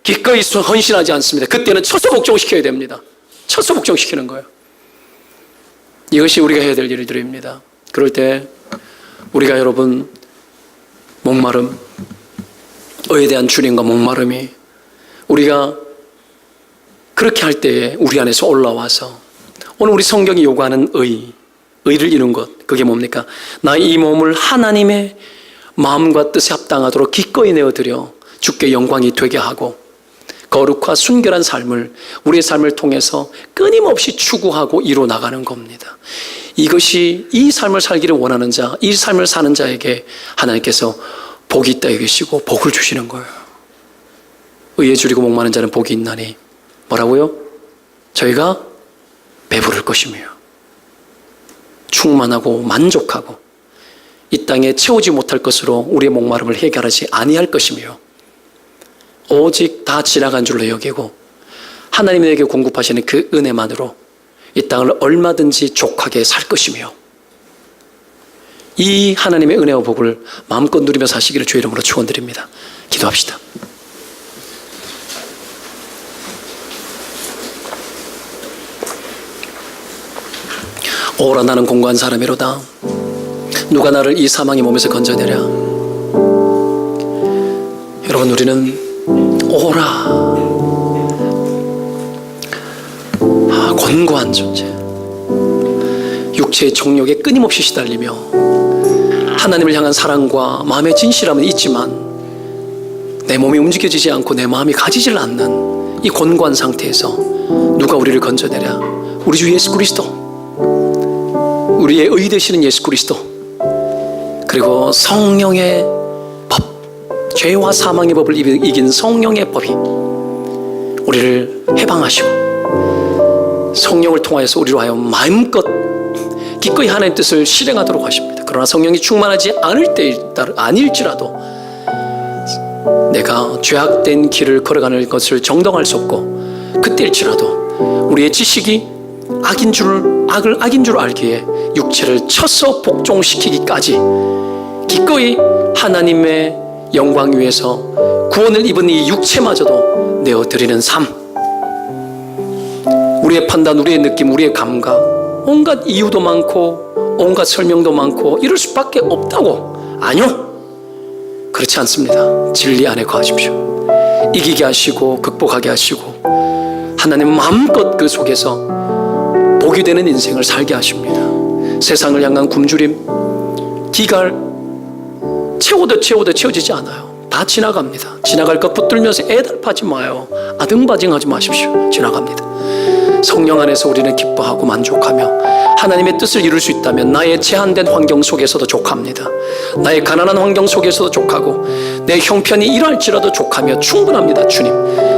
[SPEAKER 1] 기꺼이 헌신하지 않습니다. 그때는 쳐서 복종시켜야 됩니다. 쳐서 복종시키는 거예요. 이것이 우리가 해야 될 일들입니다. 그럴 때 우리가 여러분 목마름, 의에 대한 주님과 목마름이 우리가 그렇게 할 때에 우리 안에서 올라와서 오늘 우리 성경이 요구하는 의를 이룬 것 그게 뭡니까? 나의 이 몸을 하나님의 마음과 뜻에 합당하도록 기꺼이 내어드려 주께 영광이 되게 하고 거룩과 순결한 삶을 우리의 삶을 통해서 끊임없이 추구하고 이루어나가는 겁니다. 이것이 이 삶을 살기를 원하는 자, 이 삶을 사는 자에게 하나님께서 복이 있다 여기시고 복을 주시는 거예요. 의에 줄이고 목마른 자는 복이 있나니 뭐라고요? 저희가 배부를 것이며 충만하고 만족하고 이 땅에 채우지 못할 것으로 우리의 목마름을 해결하지 아니할 것이며 오직 다 지나간 줄로 여기고 하나님이 내게 공급하시는 그 은혜만으로 이 땅을 얼마든지 족하게 살 것이며 이 하나님의 은혜와 복을 마음껏 누리며 사시기를 주의 이름으로 축원드립니다. 기도합시다. 오라 나는 공고한 사람이로다. 누가 나를 이 사망의 몸에서 건져내랴. 여러분 우리는 오라 권고한 존재, 육체의 정욕에 끊임없이 시달리며 하나님을 향한 사랑과 마음의 진실함은 있지만 내 몸이 움직여지지 않고 내 마음이 가지질 않는 이 권고한 상태에서 누가 우리를 건져내랴. 우리 주 예수 그리스도, 우리의 의 되시는 예수 그리스도, 그리고 성령의 법, 죄와 사망의 법을 이긴 성령의 법이 우리를 해방하시고 성령을 통하여서 우리로 하여금 마음껏 기꺼이 하나님의 뜻을 실행하도록 하십니다. 그러나 성령이 충만하지 않을 때 아닐지라도 내가 죄악된 길을 걸어가는 것을 정당할 수 없고 그때일지라도 우리의 지식이 악을 악인 줄 알기에 육체를 쳐서 복종시키기까지 기꺼이 하나님의 영광 위에서 구원을 입은 이 육체마저도 내어드리는 삶. 우리의 판단, 우리의 느낌, 우리의 감각, 온갖 이유도 많고 온갖 설명도 많고 이럴 수밖에 없다고. 아니요, 그렇지 않습니다. 진리 안에 거하십시오. 이기게 하시고 극복하게 하시고 하나님은 마음껏 그 속에서 복이 되는 인생을 살게 하십니다. 세상을 향한 굶주림, 기갈 채워도 채워지지 않아요. 다 지나갑니다. 지나갈 것 붙들면서 애달파지 마요. 아등바등하지 마십시오. 지나갑니다. 성령 안에서 우리는 기뻐하고 만족하며 하나님의 뜻을 이룰 수 있다면 나의 제한된 환경 속에서도 족합니다. 나의 가난한 환경 속에서도 족하고 내 형편이 이러할지라도 족하며 충분합니다. 주님,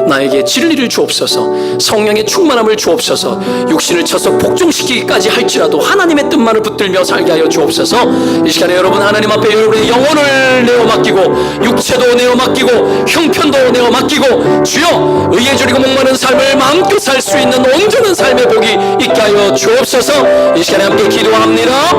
[SPEAKER 1] 나에게 진리를 주옵소서, 성령의 충만함을 주옵소서, 육신을 쳐서 복종시키기까지 할지라도 하나님의 뜻만을 붙들며 살게 하여 주옵소서. 이 시간에 여러분 하나님 앞에 여러분의 영혼을 내어 맡기고 육체도 내어 맡기고 형편도 내어 맡기고 주여 의에 줄이고 목마른 삶을 마음껏 살 수 있는 온전한 삶의 복이 있게 하여 주옵소서. 이 시간에 함께 기도합니다.